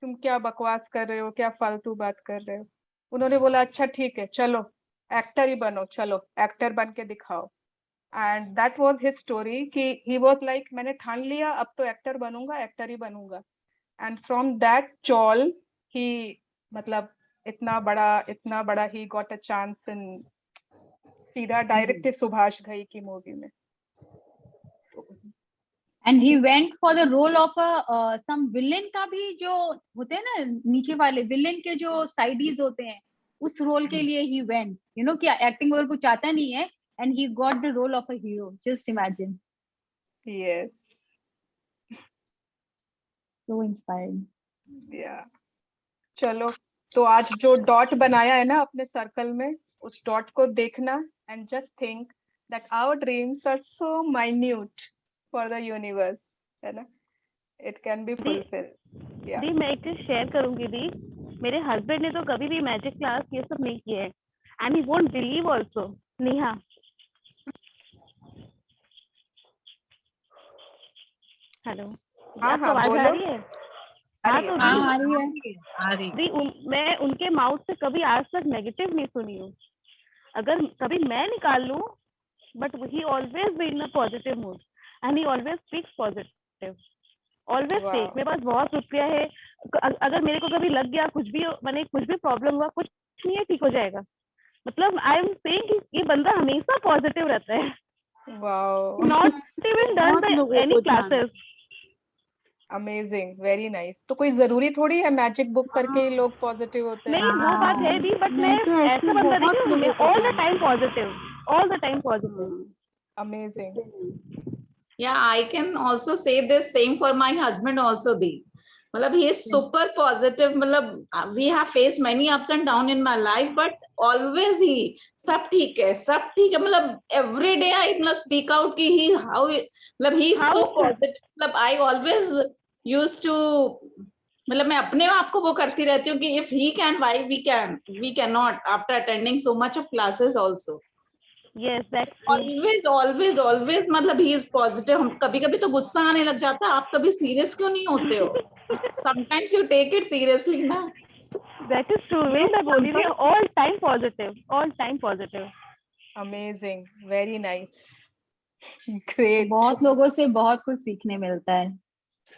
तुम क्या बकवास कर रहे हो, क्या फालतू बात कर रहे हो। उन्होंने बोला अच्छा ठीक है, चलो एक्टर ही बनो, चलो एक्टर बन के दिखाओ। And that was his story कि ही वाज लाइक, मैंने ठान लिया अब तो एक्टर बनूंगा, एक्टर ही बनूंगा। एंड फ्रॉम दैट चॉल ही, मतलब इतना बड़ा he got a chance in, सीधा डायरेक्ट सुभाष घई की मूवी में। And he went for the role of some villain का भी, जो होते हैं ना नीचे वाले विलेन के जो साइडीज होते हैं, उस रोल के लिए ही वेंट, कि एक्टिंग वगैरह कुछ आता नहीं है, and he got the role of a hero. Just imagine. Yes, so inspiring. Yeah चलो, तो आज जो डॉट बनाया है ना अपने सर्कल में, उस डॉट को देखना and just think that our dreams are so minute for the universe, है ना? It can be fulfilled. Yeah दी, मैं एक चीज शेयर करूंगी दी। मेरे हस्बैंड ने तो कभी भी मैजिक क्लास ये सब नहीं किए हैं, and he won't believe also Neha, hello, हाँ आपको हाँ आवाज आ बोलो। रही है? आ हाँ रही तो है। दी, आ रही है। आ रही दी मैं उनके माउथ से कभी आज तक नेगेटिव नहीं सुनी हूँ। अगर कभी मैं निकाल लूं, but he always be in a positive mood and he always speaks positive, always वाह। टेक। मेरे पास बहुत रुपया है, अगर मेरे को कभी लग गया कुछ भी, मैंने कुछ भी प्रॉब्लम हुआ, कुछ नहीं है, ठीक हो जाएगा। मतलब आई एम सेइंग कि ये बंदा हमेशा पॉजिटिव रहता है, वाओ, नॉट इवन डन बहुत द लोगों एनी को जान क्लासेस। Amazing, very nice. तो कोई जरूरी थोड़ी है मैजिक बुक करके ही लोग पॉजिटिव होते हैं। नहीं वो बात है दी, बट मैं मैं तो ऐसे ऐसा बंदा बहुत देखी लोगों हूँ को ऑल द जानती टाइम हूँ। Positive, all the time positive. Amazing. Yeah, I can also say this same for my husband also, Di. Matlab, he is super positive. Matlab, we have faced many ups and downs in my life, but always he सब ठीक है, सब ठीक है। मतलब every day I must speak out कि he how मतलब he is so positive. मतलब I always used to मतलब मैं अपने आप को वो करती रहती हूँ कि if he can, why we cannot after attending so much of classes also. Yes, that's true. Always मतलब ही इज पॉजिटिव। हम कभी कभी तो गुस्सा आने लग जाता है, आप कभी सीरियस क्यों नहीं होते हो? Sometimes you take it seriously ना। That is true. वही मैं बोली थी, all time positive, all time positive. Amazing, very nice, great. बहुत लोगों से बहुत कुछ सीखने मिलता है।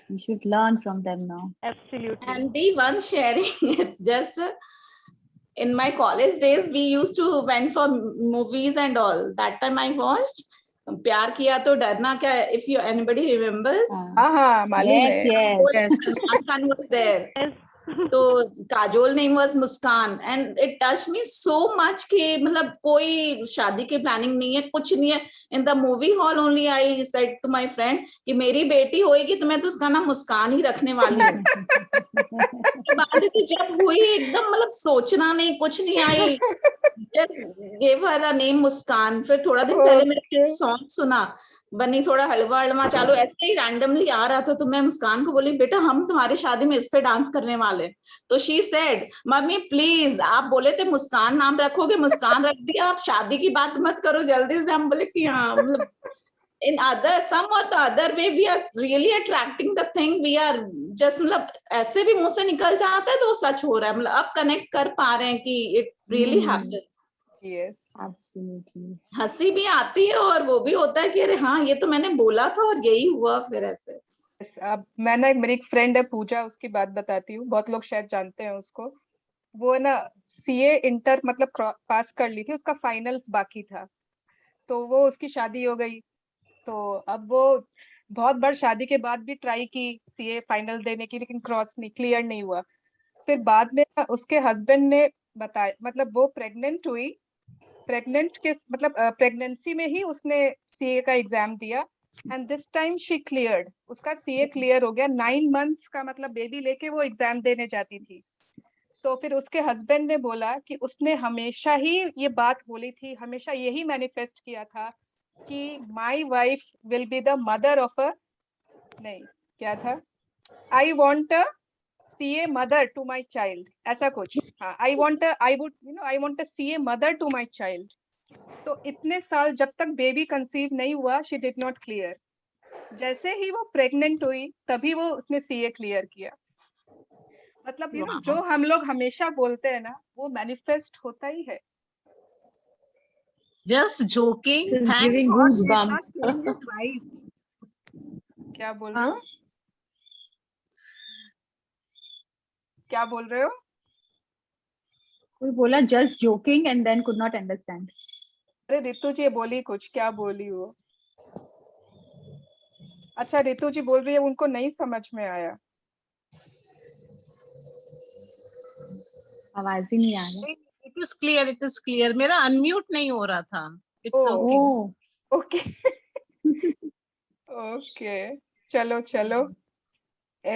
You should learn from them now. Absolutely. And the one sharing, it's just in my college days we used to went for movies and all. That time I watched प्यार किया तो डरना क्या, if you anybody remembers. हाँ हाँ मालूम Yes, है। yes. Salman Khan was there. तो Kajol name was Muskan and it touch me so much कि मतलब कोई शादी की प्लानिंग नहीं है, कुछ नहीं है। In the movie hall only I said to my friend कि मेरी बेटी होएगी तो मैं तो उसका नाम मुस्कान ही रखने वाली हूँ। उसके बाद तो जब हुई एकदम मतलब सोचना नहीं, कुछ नहीं, I just give her a name Muskan. फिर थोड़ा दिन पहले मैंने सॉन्ग सुना, बनी थोड़ा हलवा हलवा चालू, ऐसे ही रैंडमली आ रहा था, तो मैं मुस्कान को बोली बेटा हम तुम्हारी शादी में इस पे डांस करने वाले। तो शी सेड मम्मी प्लीज, आप बोले थे मुस्कान नाम रखोगे, मुस्कान रख दिया, आप शादी की बात मत करो जल्दी से। हम बोले कि हाँ, मतलब in other some or the other way we are really attracting the thing, we are just मतलब ऐसे भी मुंह से निकल जाता है तो वो सच हो रहा है। मतलब अब कनेक्ट कर पा रहे हैं कि it really happens. Yes, absolutely. हंसी भी आती है और वो भी होता है कि अरे हाँ ये तो मैंने बोला था और यही हुआ फिर ऐसे। yes, अब मैं ना, मेरी एक फ्रेंड है पूजा, उसकी बात बताती हूँ, बहुत लोग शायद जानते हैं उसको। वो ना सीए इंटर मतलब पास कर ली थी, उसका फाइनल्स बाकी था, तो वो उसकी शादी हो गई। तो अब वो बहुत बार शादी के बाद भी ट्राई की सीए फाइनल देने की, लेकिन क्रॉस नहीं, क्लियर नहीं हुआ। फिर बाद में उसके हस्बैंड ने बताया, मतलब वो प्रेग्नेंट हुई, प्रेग्नेंट के मतलब प्रेगनेंसी में ही उसने सीए का एग्जाम दिया and this time she cleared, उसका सीए क्लियर हो गया। 9 मंथ्स का मतलब बेबी लेके वो एग्जाम देने जाती थी। तो फिर उसके हस्बैंड ने बोला कि उसने हमेशा ही ये बात बोली थी, हमेशा यही मैनिफेस्ट किया था कि my wife will be the mother of a, नहीं क्या था, I want a CA mother to my child, ऐसा कुछ। हाँ, I want I want a CA mother to my child. तो इतने साल जब तक बेबी कंसीव नहीं हुआ, शी डिड नॉट क्लियर। जैसे ही वो प्रेग्नेंट हुई तभी वो उसने सीए क्लियर किया। मतलब जो हम लोग हमेशा बोलते हैं ना, वो मैनिफेस्ट होता ही है। Just joking. Just Thank giving God he did not goosebumps. change his wife. क्या बोल रहे हो? क्या बोल रहे हो? कोई बोला just joking and then could not understand. अरे रितु जी बोली कुछ, क्या बोली वो? अच्छा रितु जी बोल रही है उनको नहीं समझ में आया। आवाज ही नहीं आ रही। It is clear. It is clear. मेरा अनम्यूट नहीं हो रहा था. It's okay. ओके ओके, चलो चलो।